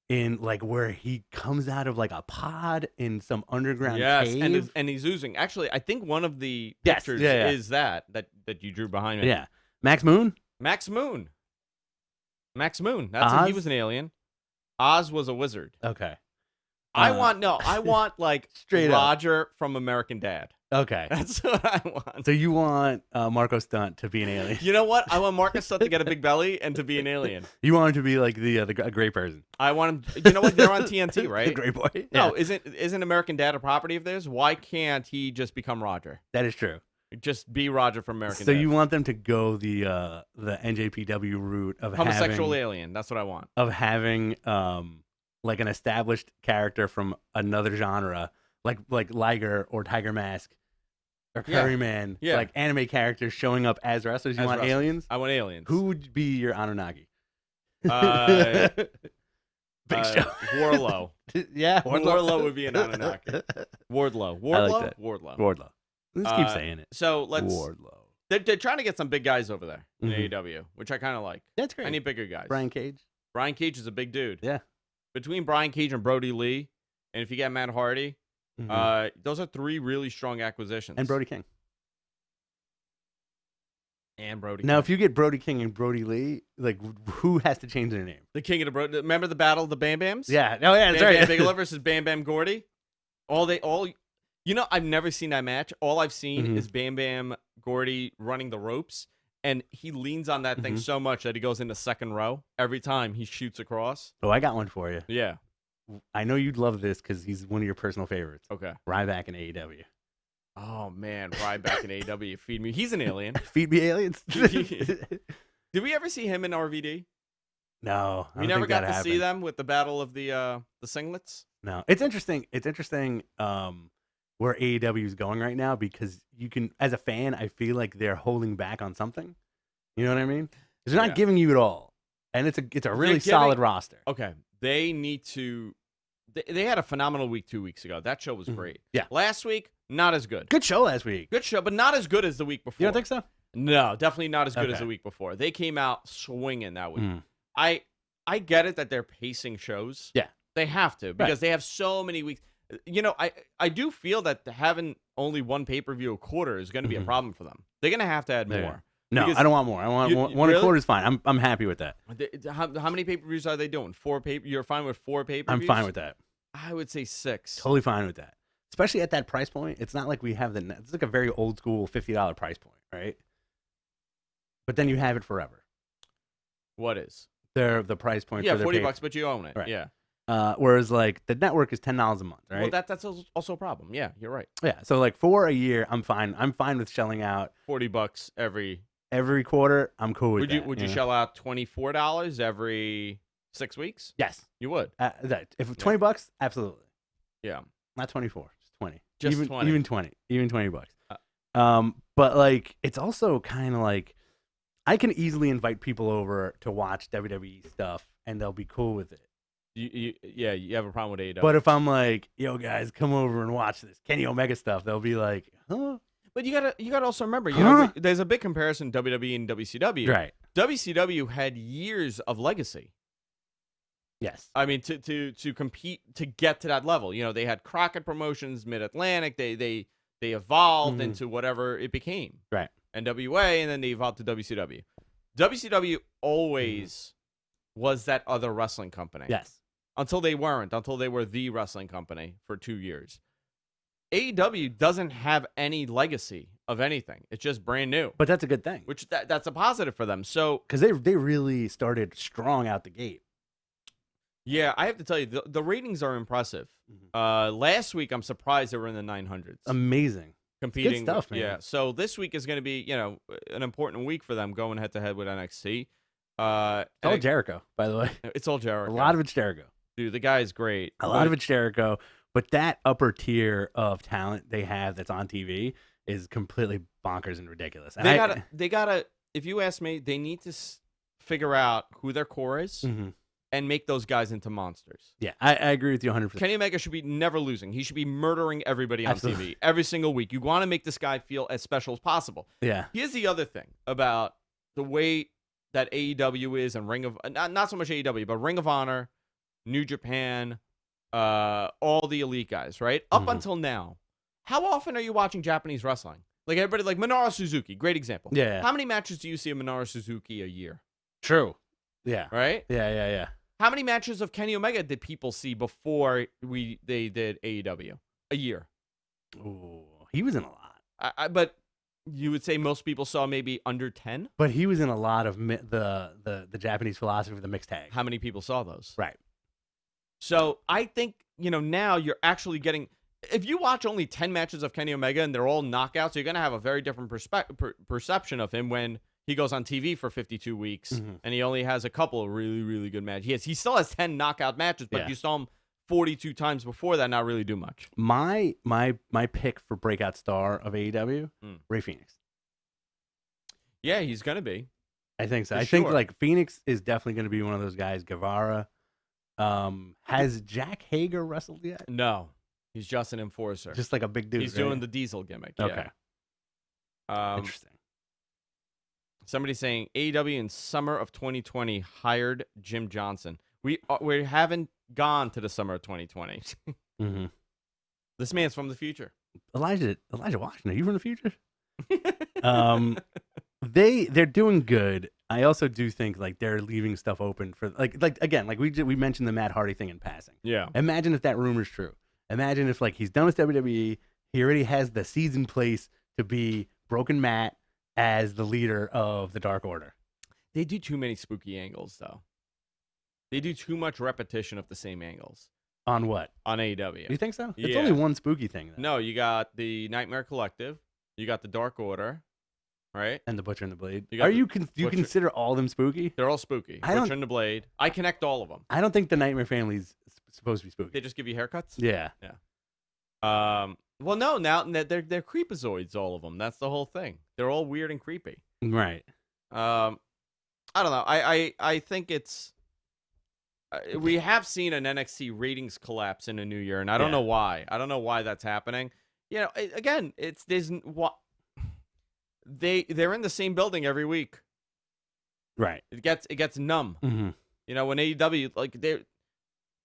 in like where he comes out of like a pod in some underground cave. and he's oozing. Actually, I think one of the pictures is that you drew behind me. Yeah, Max Moon. Max Moon. That's he was an alien. Oz was a wizard. Okay. I want like straight Roger from American Dad. Okay. That's what I want. So you want Marco Stunt to be an alien? You know what? I want Marcus Stunt to get a big belly and to be an alien. You want him to be like a great person. I want him. You know what? They're on TNT, right? The great boy. No, isn't American Dad a property of theirs? Why can't he just become Roger? That is true. Just be Roger from American Dad. So you want them to go the NJPW route of homosexual alien? That's what I want. Of having like an established character from another genre, like Liger or Tiger Mask or Curryman, like anime characters showing up as wrestlers. You want aliens? I want aliens. Who would be your Anunnaki? Big Show. Wardlow. Yeah, Wardlow would be an Anunnaki. Wardlow. I like that. Wardlow. Let's keep saying it. So Wardlow. They're trying to get some big guys over there in AEW, which I kind of like. That's great. I need bigger guys. Brian Cage. Brian Cage is a big dude. Yeah. Between Brian Cage and Brody Lee, and if you get Matt Hardy, those are 3 really strong acquisitions. And Brody King. Now, if you get Brody King and Brody Lee, like, who has to change their name? The King of the Brody. Remember the battle of the Bam Bams? Yeah. Oh, yeah, that's Bam right. Bam Bigelow versus Bam Bam Gordy. You know, I've never seen that match. All I've seen is Bam Bam Gordy running the ropes, and he leans on that thing so much that he goes into second row every time he shoots across. Oh, I got one for you. Yeah. I know you'd love this because he's one of your personal favorites. Okay. Ryback in AEW. Oh, man. Ryback in AEW. Feed me. He's an alien. Feed me aliens. Did we ever see him in RVD? No. We never got to see them with the battle of the singlets? No. It's interesting. Where AEW is going right now because you can, as a fan, I feel like they're holding back on something. You know what I mean? Because they're not giving you it all. And it's a really solid roster. Okay. They need to. They had a phenomenal week 2 weeks ago. That show was great. Yeah. Last week, not as good. Good show last week. Good show, but not as good as the week before. You don't think so? No, definitely not as good as the week before. They came out swinging that week. I get it that they're pacing shows. Yeah. They have to because they have so many weeks. You know, I do feel that having only one pay-per-view a quarter is going to be a problem for them. They're going to have to add more. No, I don't want more. I want one a quarter is fine. I'm happy with that. How many pay-per-views are they doing? 4 pay. You're fine with 4 pay-per-views? I'm fine with that. I would say 6. Totally fine with that. Especially at that price point. It's not like we have it's like a very old school $50 price point, right? But then you have it forever. What is? The price point for their $40, but you own it. Right. Yeah. Whereas like the network is $10 a month, right? Well, that's also a problem. Yeah, you're right. Yeah. So like for a year, I'm fine. I'm fine with shelling out $40 every quarter. I'm cool with that. Would you shell out $24 every 6 weeks? Yes, you would. If $20, absolutely. Yeah. Not 24, just 20. Just 20. Even $20. But like it's also kind of like I can easily invite people over to watch WWE stuff and they'll be cool with it. You have a problem with AEW. But if I'm like, yo guys, come over and watch this Kenny Omega stuff, they'll be like, huh? But you gotta also remember, you know, there's a big comparison WWE and WCW. Right. WCW had years of legacy. Yes. I mean, to compete to get to that level, you know, they had Crockett Promotions, Mid Atlantic. They evolved into whatever it became. Right. NWA, and then they evolved to WCW. WCW always was that other wrestling company. Yes. Until they weren't. Until they were the wrestling company for 2 years. AEW doesn't have any legacy of anything. It's just brand new. But that's a good thing. Which that's a positive for them. So because they really started strong out the gate. Yeah, I have to tell you, the ratings are impressive. Last week, I'm surprised they were in the 900s. Amazing. Competing. Good stuff, man. Yeah, so this week is going to be, you know, an important week for them going head-to-head with NXT. It's all Jericho, by the way. It's all Jericho. A lot of it's Jericho. Dude, the guy is great. A lot of it's Jericho. But that upper tier of talent they have that's on TV is completely bonkers and ridiculous. And they gotta, if you ask me, they need to figure out who their core is and make those guys into monsters. Yeah, I agree with you 100%. Kenny Omega should be never losing. He should be murdering everybody on TV every single week. You want to make this guy feel as special as possible. Yeah. Here's the other thing about the way that AEW is and not so much AEW, but Ring of Honor, New Japan, all the elite guys, right? Up until now, how often are you watching Japanese wrestling? Like everybody, like Minoru Suzuki, great example. Yeah. How many matches do you see of Minoru Suzuki a year? True. Yeah. Right? Yeah. How many matches of Kenny Omega did people see before they did AEW? A year. Ooh, he was in a lot. But you would say most people saw maybe under 10? But he was in a lot of the Japanese philosophy of the mixed tag. How many people saw those? Right. So I think, you know, now you're actually getting, if you watch only 10 matches of Kenny Omega and they're all knockouts, you're going to have a very different perception of him when he goes on TV for 52 weeks and he only has a couple of really, really good matches. He still has 10 knockout matches, but you saw him 42 times before that not really do much. My pick for breakout star of AEW, Rey Fenix. Yeah, he's going to be. I think so. I think like Phoenix is definitely going to be one of those guys. Guevara. Has Jack Hager wrestled yet? No. He's just an enforcer. Just like a big dude. He's doing the Diesel gimmick. Yeah. Okay. Interesting. Somebody saying AEW in summer of 2020 hired Jim Johnson. We haven't gone to the summer of 2020. Mm-hmm. This man's from the future. Elijah Washington, are you from the future? They're doing good. I also do think like they're leaving stuff open for like again, like we mentioned the Matt Hardy thing in passing. Yeah. Imagine if that rumor's true. Imagine if like he's done with WWE, he already has the seeds in place to be Broken Matt as the leader of the Dark Order. They do too many spooky angles though. They do too much repetition of the same angles. On what? On AEW. You think so? Yeah. It's only one spooky thing though. No, you got the Nightmare Collective, you got the Dark Order, right? And the Butcher and the Blade. You got Do you Butcher- consider all of them spooky? They're all spooky. I don't- Butcher and the Blade. I connect all of them. I don't think the Nightmare family's supposed to be spooky. They just give you haircuts? Yeah. Well, no, now they're creepazoids, all of them. That's the whole thing. They're all weird and creepy. Right. I don't know. I think it's we have seen an NXT ratings collapse in a new year, and I don't know why. I don't know why that's happening. You know, again, they're in the same building every week. Right. It gets numb. Mm-hmm. You know, when AEW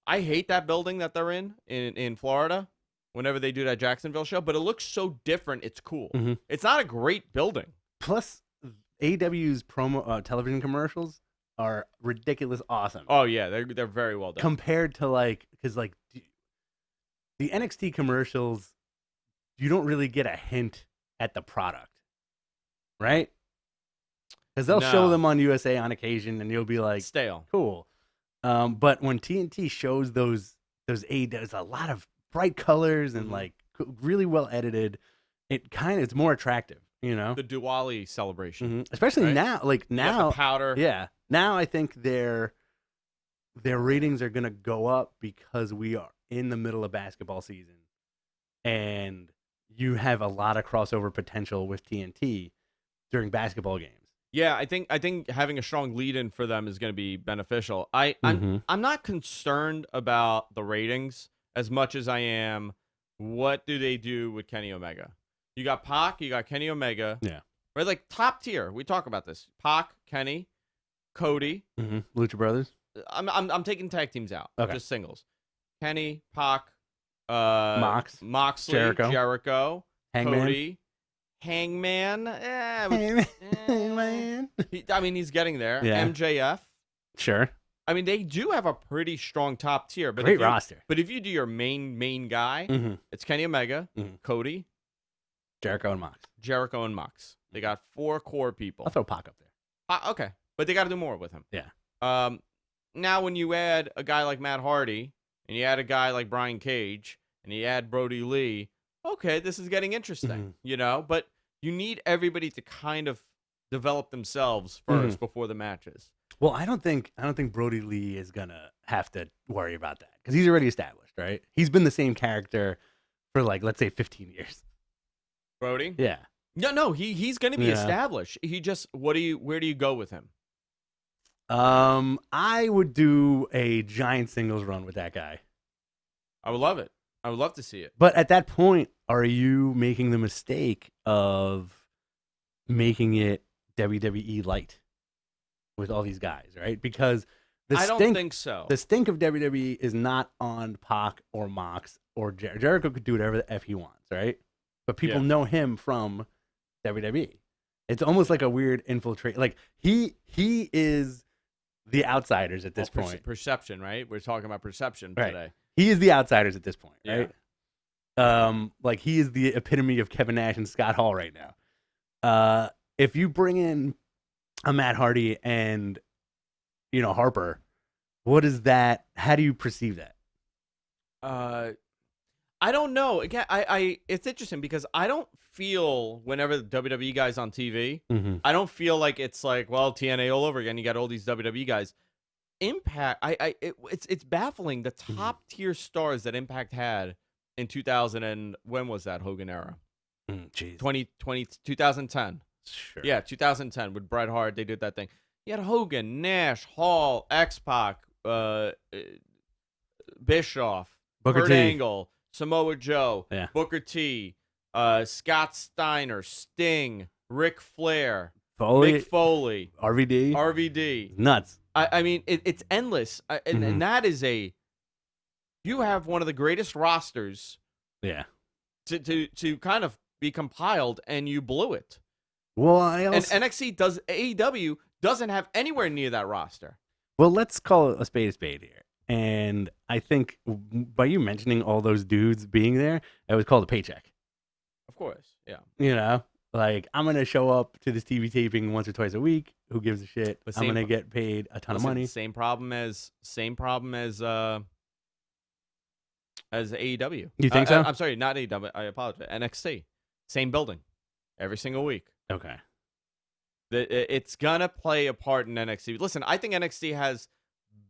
I hate that building that they're in Florida. Whenever they do that Jacksonville show, but it looks so different. It's cool. Mm-hmm. It's not a great building. Plus, AEW's promo television commercials are ridiculous awesome. Oh yeah, they're very well done. Compared to because the NXT commercials, you don't really get a hint at the product, right? Because they'll show them on USA on occasion, and you'll be like, stale, cool. But when TNT shows those there's a lot of bright colors and like really well edited. It's more attractive, you know. The Diwali celebration, especially right? now. Like You now, got the powder. Yeah. Now I think their ratings are gonna go up because we are in the middle of basketball season, and you have a lot of crossover potential with TNT during basketball games. Yeah, I think having a strong lead-in for them is going to be beneficial. I'm not concerned about the ratings as much as I am what do they do with Kenny Omega. You got Pac, you got Kenny Omega. Yeah. Right, like top tier. We talk about this. Pac, Kenny, Cody. Lucha Brothers. I'm taking tag teams out. Okay. Just singles. Kenny, Pac, Moxley, Jericho, Hangman. Cody, Hangman. Hangman. He's getting there. Yeah. MJF. Sure. I mean, they do have a pretty strong top tier. But Great roster. But if you do your main guy, it's Kenny Omega, Cody, Jericho, and Mox. They got 4 core people. I'll throw Pac up there. Okay. But they got to do more with him. Yeah. Now, when you add a guy like Matt Hardy, and you add a guy like Brian Cage, and you add Brody Lee, okay, this is getting interesting, you know? But you need everybody to kind of develop themselves first before the matches. Well, I don't think Brody Lee is gonna have to worry about that because he's already established, right? He's been the same character for let's say 15 years. Brody? Yeah. No, he's gonna be established. He just where do you go with him? I would do a giant singles run with that guy. I would love it. I would love to see it. But at that point, are you making the mistake of making it WWE light with all these guys, right? Because I don't think so. The stink of WWE is not on Pac or Mox or Jericho. Jericho could do whatever the F he wants, right? But people know him from WWE. It's almost like a weird infiltrate. Like he is the outsiders at this point. Perception, right? We're talking about perception today. He is the outsiders at this point, right? Like he is the epitome of Kevin Nash and Scott Hall right now. If you bring in a Matt Hardy and Harper, what is that? How do you perceive that? I don't know. Again, it's interesting because I don't feel whenever the WWE guys on TV, I don't feel like it's like, well, TNA all over again. You got all these WWE guys. Impact. It's baffling the top tier stars that Impact had in 2000 and when was that Hogan era? 2010. Sure. Yeah, 2010 with Bret Hart. They did that thing. You had Hogan, Nash, Hall, X-Pac, Bischoff, Kurt Angle, Samoa Joe, Booker T, Scott Steiner, Sting, Ric Flair, Foley, Mick Foley, RVD, RVD. nuts. I mean, it's endless. And that is you have one of the greatest rosters Yeah. to kind of be compiled, and you blew it. Well, And AEW doesn't have anywhere near that roster. Well, let's call it a spade here. And I think by you mentioning all those dudes being there, it was called a paycheck. Of course, yeah. You know, like I'm gonna show up to this TV taping once or twice a week. Who gives a shit? I'm gonna get paid a ton of money. Same problem as AEW. You think so? I'm sorry, not AEW. I apologize. NXT, same building, every single week. Okay. It's gonna play a part in NXT. Listen, I think NXT has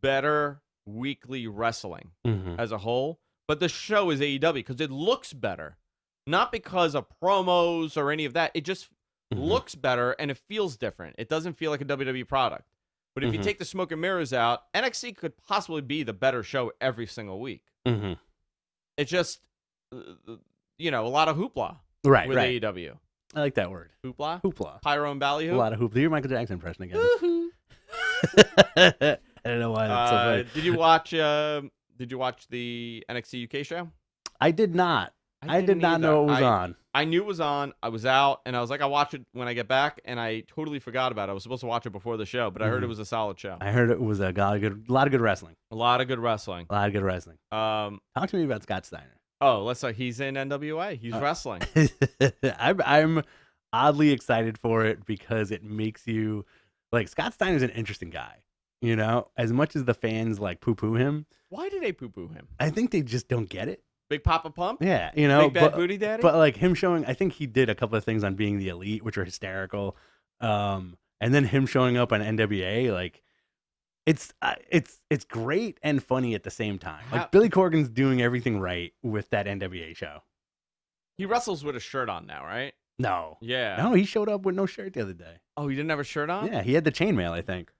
better weekly wrestling as a whole, but the show is AEW because it looks better, not because of promos or any of that. It just looks better and it feels different. It doesn't feel like a WWE product. But if you take the smoke and mirrors out, NXT could possibly be the better show every single week. It's just, a lot of hoopla with AEW. I like that word. Hoopla? Hoopla. Pyro and ballyhoo? A lot of hoopla. Your Michael Jackson impression again. I don't know why that's so funny. Did you watch the NXT UK show? I did not. I did not know it was on. I knew it was on. I was out, and I was like, I'll watch it when I get back, and I totally forgot about it. I was supposed to watch it before the show, but I heard it was a solid show. I heard it was a lot of good wrestling. A lot of good wrestling. Talk to me about Scott Steiner. Oh, he's in NWA. He's wrestling. I'm oddly excited for it because it makes you like Scott Steiner's an interesting guy. You know, as much as the fans like poo-poo him. Why do they poo-poo him? I think they just don't get it. Big Papa Pump? Yeah, you know. Big Bad Booty Daddy? But like him showing, I think he did a couple of things on Being the Elite, which were hysterical. And then him showing up on NWA, like it's great and funny at the same time. Like Billy Corgan's doing everything right with that NWA show. He wrestles with a shirt on now, right? No. Yeah. No, he showed up with no shirt the other day. Oh, he didn't have a shirt on? Yeah, he had the chainmail, I think.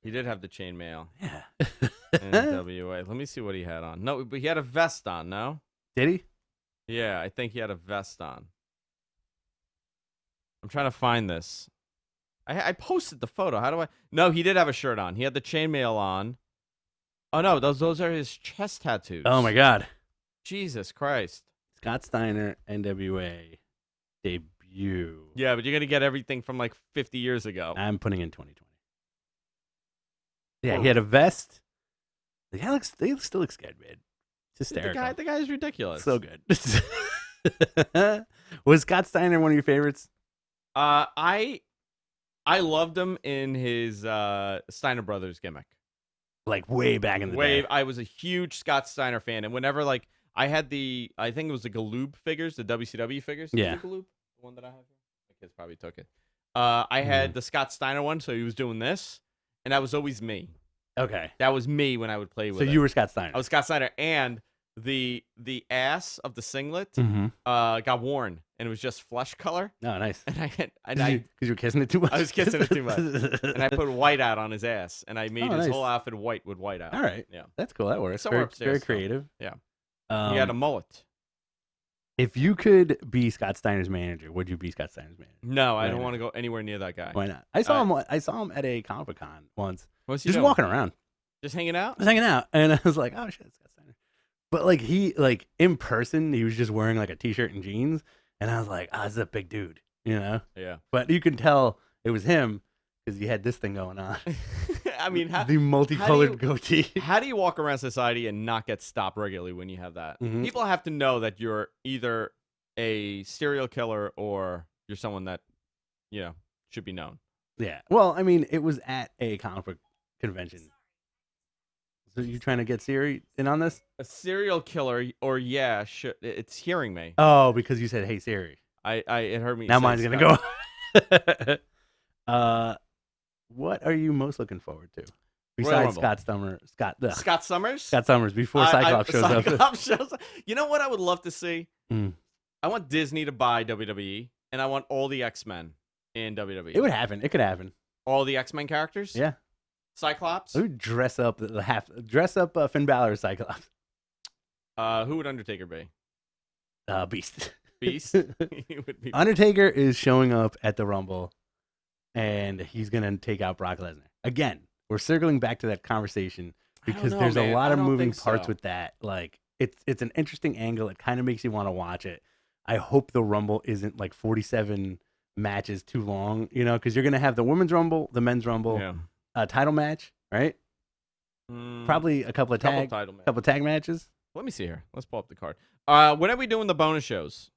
He did have the chainmail. Yeah. NWA. Let me see what he had on. No, but he had a vest on, no? Did he? Yeah, I think he had a vest on. I'm trying to find this. I posted the photo. How do I? No, he did have a shirt on. He had the chainmail on. Oh, no, those are his chest tattoos. Oh, my God. Jesus Christ. Scott Steiner, NWA debut. Yeah, but you're going to get everything from like 50 years ago. I'm putting in 2020. Yeah, he had a vest. The guy still looks good, man. It's hysterical. The guy's ridiculous. So good. Was Scott Steiner one of your favorites? I loved him in his Steiner Brothers gimmick. Like way back in the day. I was a huge Scott Steiner fan, and whenever I had I think it was the Galoob figures, the WCW figures. Yeah. Is it Galoob? The one that I have here? My kids probably took it. I had the Scott Steiner one, so he was doing this. And that was always me. Okay. That was me when I would play with it. So you were Scott Steiner. I was Scott Steiner. And the ass of the singlet got worn. And it was just flesh color. Oh, nice. And Because you were kissing it too much? I was kissing it too much. And I put white out on his ass. And I made his whole outfit white with white out. All right. Yeah. That's cool. That works. Somewhere upstairs. Very creative. Yeah. He had a mullet. If you could be Scott Steiner's manager, would you be Scott Steiner's manager? No, I don't want to go anywhere near that guy. Why not? I saw him at a Comic Con once. What's he just doing? walking around. Just hanging out? Just hanging out. And I was like, oh shit, it's Scott Steiner. But like in person, he was just wearing like a t-shirt and jeans. And I was like, oh, this is a big dude, you know? Yeah. But you can tell it was him because he had this thing going on. I mean, the multicolored goatee. How do you walk around society and not get stopped regularly when you have that? Mm-hmm. People have to know that you're either a serial killer or you're someone that, should be known. Yeah. Well, I mean, it was at a comic book convention. So you trying to get Siri in on this? A serial killer, or it's hearing me. Oh, because you said, "Hey Siri." It heard me. Now mine's gonna go. What are you most looking forward to? Besides Scott Summers. Scott Summers? Scott Summers before Cyclops shows up. Cyclops shows up. You know what I would love to see? I want Disney to buy WWE, and I want all the X-Men in WWE. It would happen. It could happen. All the X-Men characters? Yeah. Cyclops? Who would dress up Finn Balor as Cyclops? Who would Undertaker be? Beast. beast. He would be. Undertaker is showing up at the Rumble, and he's gonna take out Brock Lesnar again. We're circling back to that conversation because there's a lot of moving parts with that. Like it's an interesting angle. It kind of makes you want to watch it. I hope the Rumble isn't like 47 matches too long, because you're gonna have the women's Rumble, the men's Rumble, title match, right? Probably a couple of tag matches. Let me see here. Let's pull up the card. When are we doing the bonus shows?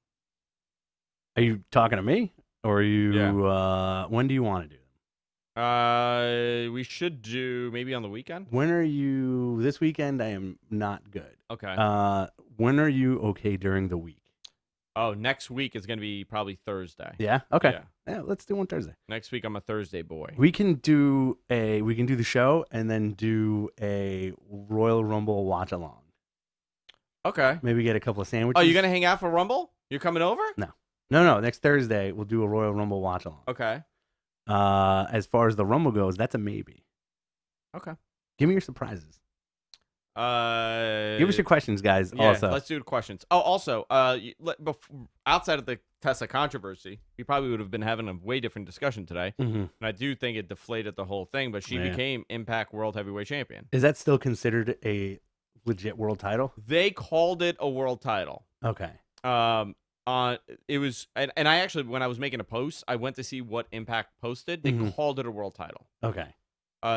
Are you talking to me, or are you? Yeah. When do you want to do them? We should do maybe on the weekend. When are you? This weekend, I am not good. Okay. When are you okay during the week? Oh, next week is going to be probably Thursday. Yeah. Okay. Yeah. Let's do one Thursday. Next week, I'm a Thursday boy. We can do the show and then do a Royal Rumble watch along. Okay. Maybe get a couple of sandwiches. Oh, you're going to hang out for Rumble? You're coming over? No. Next Thursday, we'll do a Royal Rumble watch along. Okay. As far as the Rumble goes, that's a maybe. Okay. Give me your surprises. Give us your questions, guys. Yeah, also, let's do the questions. Oh, also, outside of the Tessa controversy, we probably would have been having a way different discussion today. Mm-hmm. And I do think it deflated the whole thing, but she became Impact World Heavyweight Champion. Is that still considered a legit world title? They called it a world title. Okay. It was, and I actually, when I was making a post, I went to see what Impact posted. They called it a world title. Okay.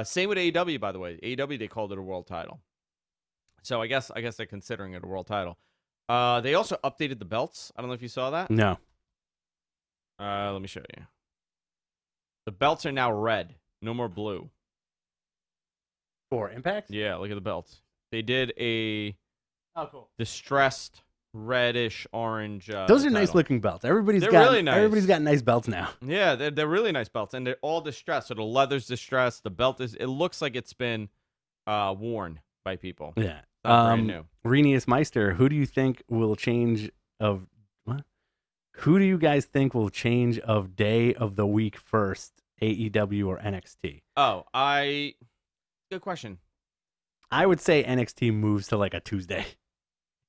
Same with AEW, by the way. AEW, they called it a world title. So I guess they're considering it a world title. They also updated the belts. I don't know if you saw that. No. Let me show you. The belts are now red. No more blue. For Impact? Yeah, look at the belts. They did a cool. Distressed reddish orange. Those are nice looking belts. Everybody's really nice. Everybody's got nice belts now. Yeah, they're really nice belts, and they're all distressed. So the leather's distressed. The belt is. It looks like it's been worn by people. Yeah. Brand new. Renius Meister, who do you think will change of what? Who do you guys think will change of day of the week first, AEW or NXT? Oh, good question. I would say NXT moves to like a Tuesday.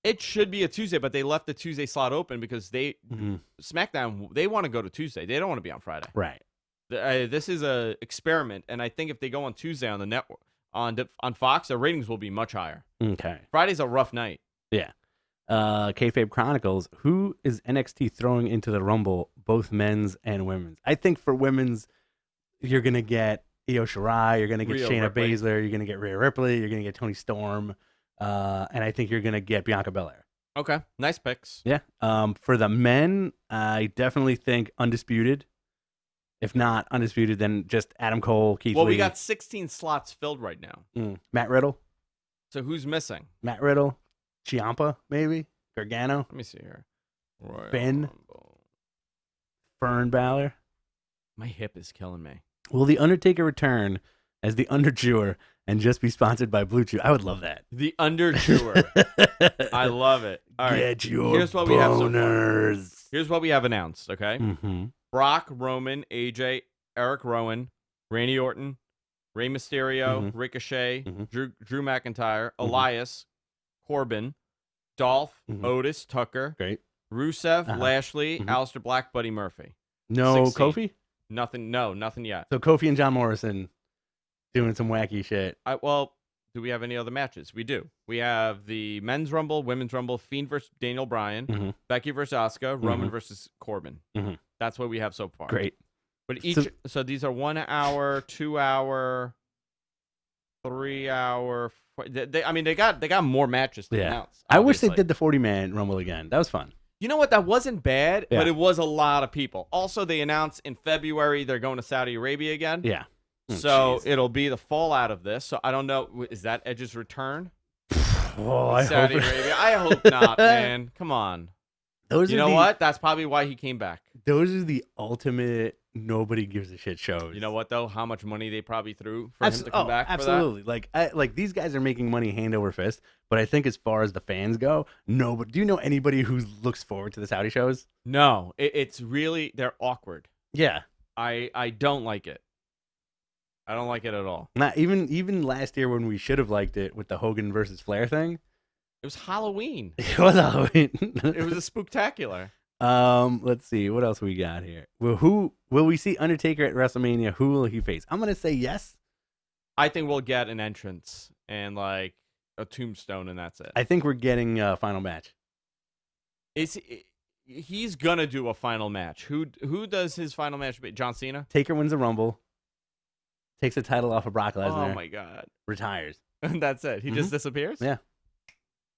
It should be a Tuesday, but they left the Tuesday slot open because SmackDown, they want to go to Tuesday. They don't want to be on Friday. Right. This is a experiment, and I think if they go on Tuesday on the network, on Fox, their ratings will be much higher. Okay. Friday's a rough night. Yeah. Kayfabe Chronicles, who is NXT throwing into the Rumble, both men's and women's? I think for women's, you're going to get Io Shirai, you're going to get Shayna Baszler, you're going to get Rhea Ripley, you're going to get Toni Storm, and I think you're going to get Bianca Belair. Okay. Nice picks. Yeah. For the men, I definitely think Undisputed. If not Undisputed, then just Adam Cole, Keith Lee. Well, we got 16 slots filled right now. Matt Riddle. So who's missing? Matt Riddle. Ciampa, maybe. Gargano. Let me see here. Ben. Fern Balor. My hip is killing me. Will The Undertaker return as the Underchewer and just be sponsored by Blue Chew? I would love that. The Underchewer. I love it. All right. Get your Here's what boners. We have so far. Here's what we have announced, okay? Mm-hmm. Brock, Roman, AJ, Eric Rowan, Randy Orton, Rey Mysterio, Ricochet, Drew McIntyre, Elias, Corbin, Dolph, Otis, Tucker, great, Rusev, Lashley, Aleister Black, Buddy Murphy. No 16. Kofi? Nothing yet. So Kofi and John Morrison doing some wacky shit. Well, do we have any other matches? We do. We have the Men's Rumble, Women's Rumble, Fiend versus Daniel Bryan, Becky versus Asuka, Roman versus Corbin. That's what we have so far. Great. But so these are 1 hour, 2 hour, 3 hour. They got more matches to announce. I wish they did the 40-man Rumble again. That was fun. You know what? That wasn't bad, but it was a lot of people. Also, they announced in February they're going to Saudi Arabia again. Yeah. So it'll be the fallout of this. So I don't know. Is that Edge's return? hope Saudi Arabia. I hope not, man. Come on. You know what? That's probably why he came back. Those are the ultimate nobody gives a shit shows. You know what though? How much money they probably threw for him to come back? Absolutely. For that? Like these guys are making money hand over fist. But I think as far as the fans go, nobody. Do you know anybody who looks forward to the Saudi shows? No. It's really they're awkward. Yeah. I don't like it. I don't like it at all. Not even last year when we should have liked it with the Hogan versus Flair thing. It was Halloween. It was Halloween. It was a spooktacular. Let's see what else we got here. Well, who will we see Undertaker at WrestleMania? Who will he face? I'm gonna say yes. I think we'll get an entrance and like a tombstone, and that's it. I think we're getting a final match. He's gonna do a final match. Who does his final match? John Cena. Taker wins the Rumble, takes the title off of Brock Lesnar. Oh my god! Retires. And that's it. He just disappears. Yeah.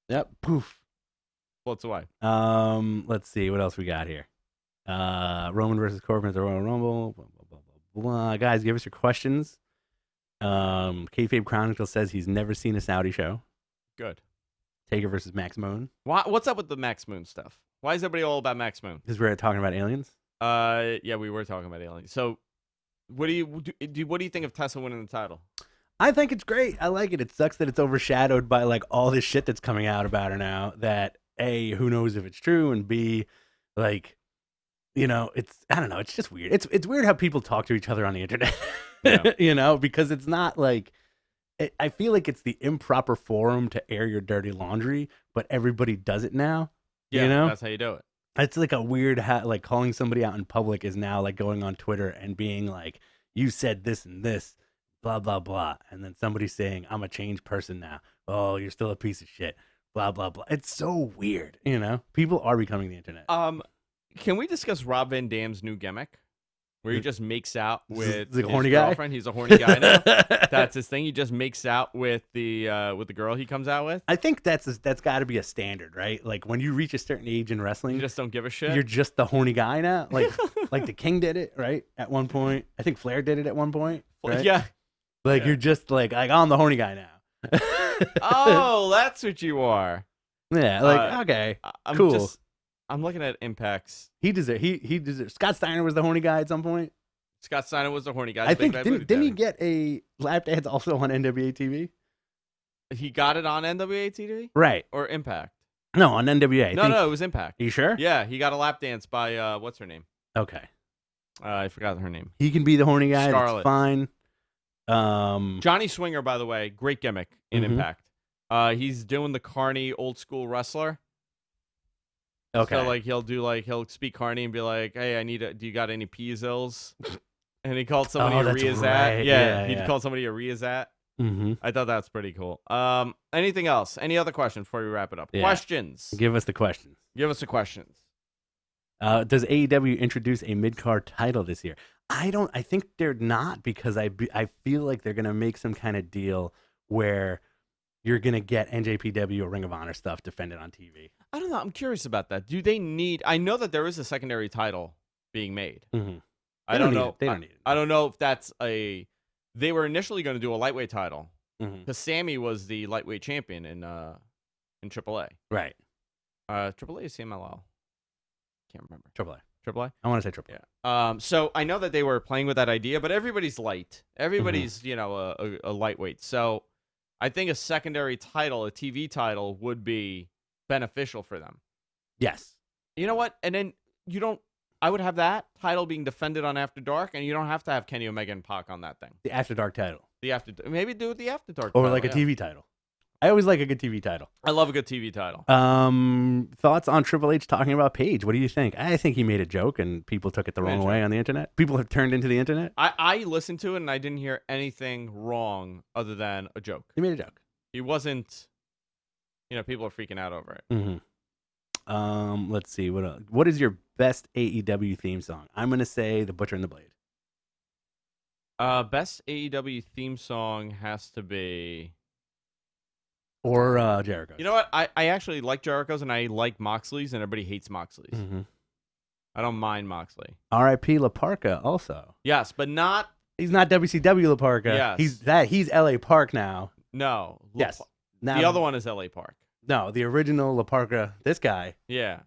Yep. Poof. Floats away. Let's see what else we got here. Roman versus Corbin at the Royal Rumble. Blah, blah, blah, blah, blah. Guys, give us your questions. Kayfabe Chronicle says he's never seen a Saudi show. Good. Taker versus Max Moon. What's up with the Max Moon stuff? Why is everybody all about Max Moon? Because we're talking about aliens. Yeah, we were talking about aliens. So, what do you think of Tessa winning the title? I think it's great. I like it. It sucks that it's overshadowed by like all this shit that's coming out about her now. That A, who knows if it's true, and B, like, you know, I don't know. It's just weird. It's weird how people talk to each other on the internet. Yeah. You know, because it's not like. I feel like it's the improper forum to air your dirty laundry, but everybody does it now. Yeah, you know? That's how you do it. It's like a weird, like calling somebody out in public is now like going on Twitter and being like, you said this and this, blah, blah, blah. And then somebody saying, I'm a changed person now. Oh, you're still a piece of shit, blah, blah, blah. It's so weird, you know? People are becoming the internet. Can we discuss Rob Van Dam's new gimmick? Where he just makes out with like a his horny guy? girlfriend. He's a horny guy now. That's his thing. He just makes out with the girl he comes out with. I think that's got to be a standard, right? Like when you reach a certain age in wrestling, You just don't give a shit. you're just the horny guy now. Like like the King did it, right? At one point, I think Flair did it at one point. Right? Yeah. Like you're just like I'm the horny guy now. Oh, that's what you are. Yeah, like okay, I'm cool. I'm looking at impacts. He deserves. He deserves. Scott Steiner was the horny guy at some point. Scott Steiner was the horny guy. I think didn't he get a lap dance also on NWA TV? He got it on NWA TV? Right. Or Impact? No, on NWA. No, it was Impact. Are you sure? Yeah, he got a lap dance by what's her name? Okay. I forgot her name. He can be the horny guy. Scarlett. That's fine. Johnny Swinger, by the way, great gimmick in Impact. He's doing the Carney old school wrestler. Okay. So like he'll speak Carney and be like, "Hey, do you got any Peasils?" And he called somebody a Riazat. Right. Yeah, he called somebody a Riazat. Mm-hmm. I thought that's pretty cool. Anything else? Any other questions before we wrap it up? Yeah. Questions. Give us the questions. Give us the questions. Does AEW introduce a mid-card title this year? I think they're not, because I feel like they're gonna make some kind of deal where you're gonna get NJPW or Ring of Honor stuff defended on TV. I don't know. I'm curious about that. Do they need? I know that there is a secondary title being made. Mm-hmm. I don't know. They don't need it. I don't know if that's a. They were initially going to do a lightweight title Mm-hmm. because Sammy was the lightweight champion in AAA. Right. AAA is CMLL. Can't remember. AAA. I want to say AAA. Yeah. So I know that they were playing with that idea, but everybody's light. Everybody's a lightweight. So I think a secondary title, a TV title, would be beneficial for them. Yes. You know what? And then you don't. I would have that title being defended on After Dark, and you don't have to have Kenny Omega and Pac on that thing. The After Dark title. Maybe do it the After Dark Or title, like a TV title. I always like a good TV title. I love a good TV title. Thoughts on Triple H talking about Paige? What do you think? I think he made a joke and people took it the wrong way on the internet. People have turned into the internet. I listened to it and I didn't hear anything wrong other than a joke. He made a joke. He wasn't. People are freaking out over it. Mm-hmm. Let's see what else. What is your best AEW theme song? I'm gonna say The Butcher and the Blade. Best AEW theme song has to be. Or Jericho. You know what? I actually like Jericho's and I like Moxley's, and everybody hates Moxley's. Mm-hmm. I don't mind Moxley. R.I.P. La Parka also. Yes, but not. He's not WCW La Parka. Yes. He's L.A. Park now. No. Yes. Now, the other one is L.A. Park. No, the original La Parka. This guy. Yeah.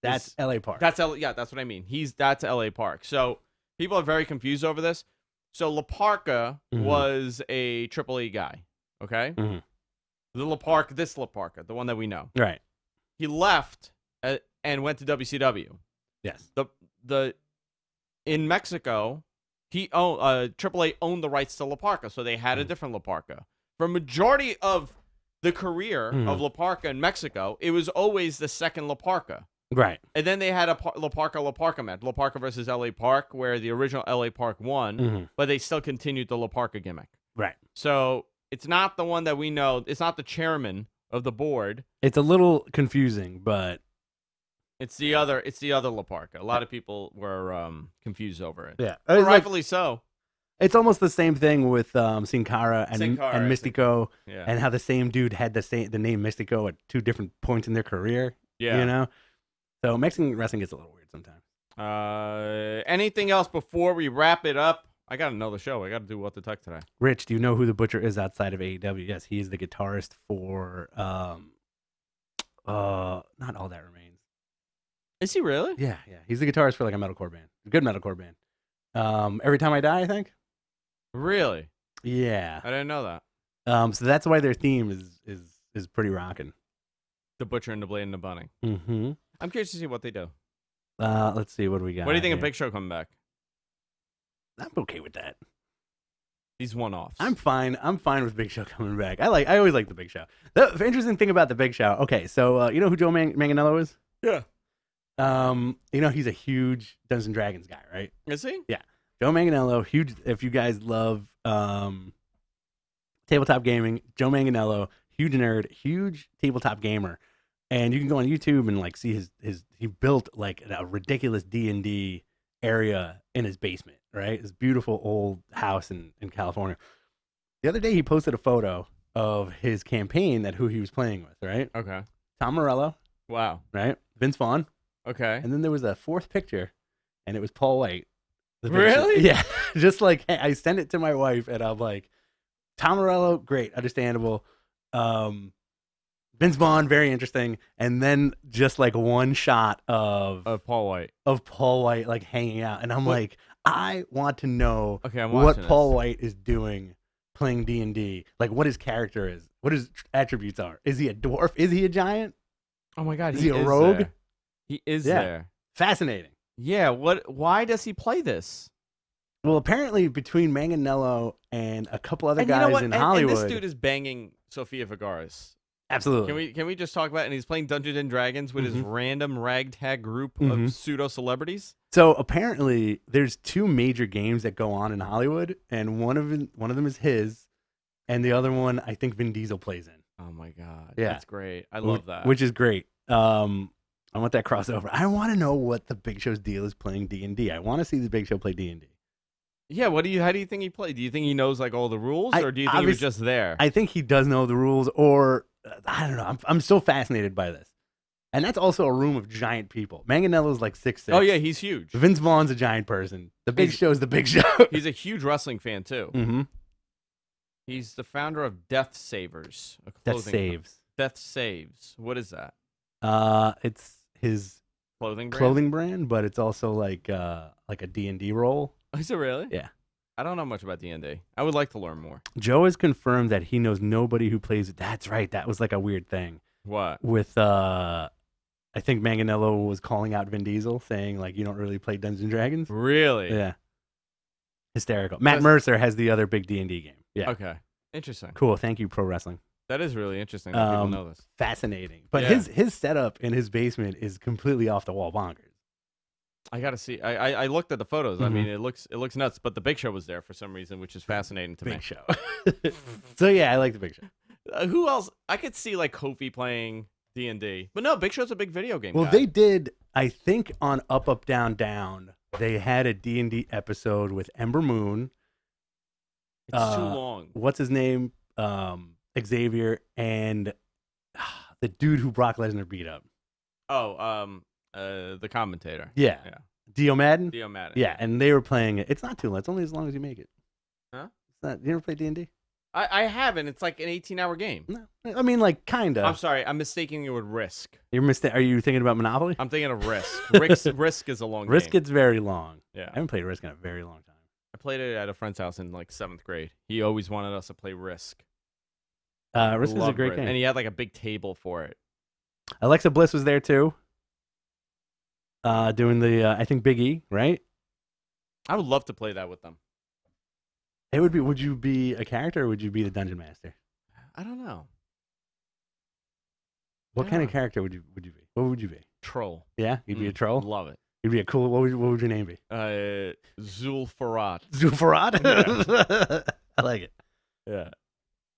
That's L.A. Park. That's what I mean. That's L.A. Park. So people are very confused over this. So La Parka was a AAA guy. Okay. Mm-hmm. The La Parka, the one that we know. Right. He left and went to WCW. Yes. In Mexico, AAA owned the rights to La Parka, so they had a different La Parka. For majority of the career of La Parka in Mexico, it was always the second La Parka. Right. And then they had a La Parka match. La Parka versus LA Park, where the original LA Park won, but they still continued the La Parka gimmick. Right. So it's not the one that we know. It's not the chairman of the board. It's a little confusing, but it's the other La Parka. A lot of people were confused over it. Yeah, rightfully so. It's almost the same thing with Sin Cara and Mystico, and how the same dude had the name Mystico at 2 different points in their career. Yeah, you know. So Mexican wrestling gets a little weird sometimes. Anything else before we wrap it up? I got to know the show. I got to do What the Tuck today. Rich, do you know who the Butcher is outside of AEW? Yes, he is the guitarist for Not All That Remains. Is he really? Yeah. He's the guitarist for like a metalcore band, a good metalcore band. Every Time I Die, I think. Really? Yeah. I didn't know that. So that's why their theme is pretty rocking. The Butcher and the Blade and the Bunny. Mm-hmm. I'm curious to see what they do. Let's see, what do we got? What do you think of Big Show coming back? I'm okay with that. These one-offs. I'm fine with Big Show coming back. I always like the Big Show. The interesting thing about the Big Show. Okay, so you know who Joe Manganiello is? Yeah. You know he's a huge Dungeons and Dragons guy, right? Is he? Yeah. Joe Manganiello, huge. If you guys love tabletop gaming, Joe Manganiello, huge nerd, huge tabletop gamer, and you can go on YouTube and like see his he built like a ridiculous D&D area in his basement, right? His beautiful old house in California. The other day he posted a photo of his campaign that who he was playing with, right? Okay. Tom Morello. Wow. Right? Vince Vaughn. Okay. And then there was a 4th picture, and it was Paul White. Really? Yeah. Just like, hey, I sent it to my wife, and I'm like, Tom Morello, great, understandable. Vince Vaughn, very interesting. And then just like one shot of Paul White. Of Paul White like hanging out. And I'm like, I want to know what Paul White is doing playing D&D. Like what his character is. What his attributes are. Is he a dwarf? Is he a giant? Oh my God. Is he a rogue? There. He is there. Fascinating. Yeah. Why does he play this? Well, apparently between Manganiello and a couple other guys in Hollywood. And this dude is banging Sofia Vergara's. Absolutely. Can we just talk about it? And he's playing Dungeons and Dragons with his random ragtag group of pseudo celebrities. So apparently there's 2 major games that go on in Hollywood, and one of them is his, and the other one I think Vin Diesel plays in. Oh my God. Yeah. That's great. I love that. Which is great. I want that crossover. I want to know what the Big Show's deal is playing D&D. I want to see the Big Show play D&D. Yeah, how do you think he played? Do you think he knows like all the rules, or do you think he was just there? I think he does know the rules, or I don't know. I'm so fascinated by this, and that's also a room of giant people. Manganiello's like 6'6". Oh yeah, he's huge. Vince Vaughn's a giant person. The Big Show's the Big Show. He's a huge wrestling fan too. Mm-hmm. He's the founder of Death Savers. Death Saves. Death Saves. What is that? It's his clothing brand, but it's also like a D&D role. Is it really? Yeah. I don't know much about D&D. I would like to learn more. Joe has confirmed that he knows nobody who plays it. That's right. That was like a weird thing. What? With I think Manganiello was calling out Vin Diesel, saying like, you don't really play Dungeons and Dragons. Really? Yeah. Hysterical. Matt Mercer has the other big D&D game. Yeah. Okay. Interesting. Cool. Thank you, Pro Wrestling. That is really interesting that people know this. Fascinating. But his setup in his basement is completely off the wall bonkers. I gotta see. I looked at the photos. I mean, it looks nuts. But the Big Show was there for some reason, which is fascinating to me. Big Show. So yeah, I like the Big Show. Who else? I could see like Kofi playing D&D, but no, Big Show's a big video game. Well, guy. they did. I think on Up Up Down Down, they had a D&D episode with Ember Moon. It's too long. What's his name? Xavier and the dude who Brock Lesnar beat up. Oh, the commentator. Yeah. Dio Madden? Dio Madden. Yeah, and they were playing it. It's not too long. It's only as long as you make it. Huh? It's not. You ever play D&D? I haven't. It's like an 18-hour game. No. I mean, like, kind of. I'm sorry. I'm mistaking you with Risk. Are you thinking about Monopoly? I'm thinking of Risk. Risk is a long game. Risk gets very long. Yeah. I haven't played Risk in a very long time. I played it at a friend's house in like 7th grade. He always wanted us to play Risk. Risk is a great game. And he had like a big table for it. Alexa Bliss was there too. Doing the, I think Big E, right? I would love to play that with them. It would be. Would you be a character, or would you be the dungeon master? I don't know. What kind of Yeah. character would you be? What would you be? Troll. Yeah, you'd be a troll. Love it. You'd be a cool. What would your name be? Zulfarat. Zulfarad. I like it. Yeah.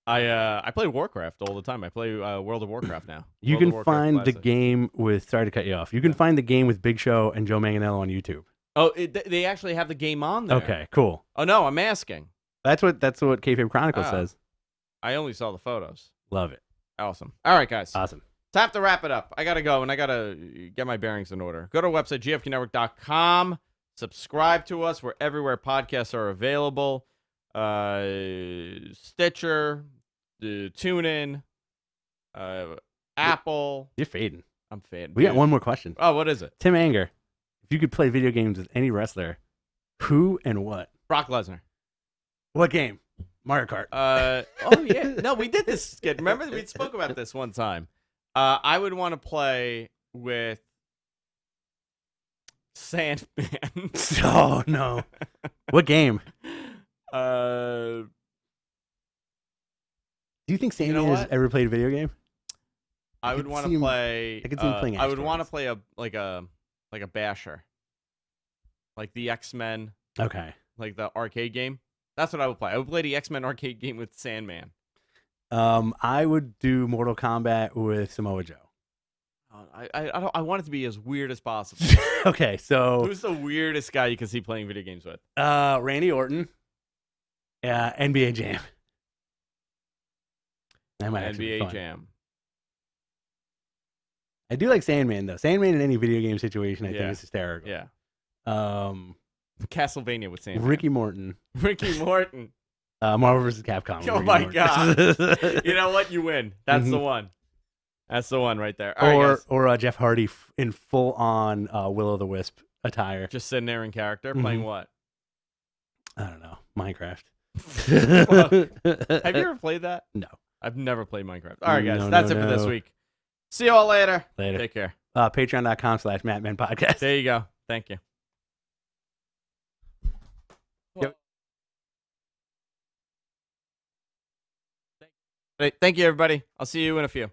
I play Warcraft all the time. I play World of Warcraft now. You World of can Warcraft find the Classic. game with. Sorry to cut you off. You can find the game with Big Show and Joe Manganiello on YouTube. Oh, they actually have the game on there. Okay, cool. Oh no, I'm asking. That's what Kayfabe Chronicles Oh. says. I only saw the photos. Love it. Awesome. All right, guys. Awesome. Time to wrap it up. I gotta go and I gotta get my bearings in order. Go to our website gfknetwork.com. Subscribe to us. We're everywhere podcasts are available. Stitcher, TuneIn, Apple. You're fading. I'm fading. We got one more question. Oh, what is it? Tim Anger, if you could play video games with any wrestler, who and what? Brock Lesnar. What game? Mario Kart. Oh yeah. No, we did this skit. Remember we spoke about this one time. I would want to play with Sandman. Oh no. What game? Uh, Do you think You know Sandman has what? ever played a video game? I would could want see to him- play. I could see him playing I would want to Asteroids. play a basher, like the X-Men, Okay. like the arcade game. That's what I would play. I would play the X-Men arcade game with Sandman. I would do Mortal Kombat with Samoa Joe. I want it to be as weird as possible. Okay, so Who's the weirdest guy you can see playing video games with? Randy Orton. NBA Jam. That might actually be NBA fun. Jam. I do like Sandman though. Sandman in any video game situation, I Yeah. think is hysterical. Yeah. Castlevania with Sandman. Ricky Morton. Ricky Morton. Marvel vs. Capcom. with Oh Ricky my Morton. God. You know what? You win. That's the one. That's the one right there. All right, guys. or Jeff Hardy in full on Will-O-the-Wisp attire. Just sitting there in character playing what? I don't know. Minecraft. Have you ever played that? No. I've never played Minecraft. All right, guys. No, That's no, it for this no. week. See you all later. Later. Take care. Patreon.com/MattMen Podcast. There you go. Thank you. Thank you, everybody. I'll see you in a few.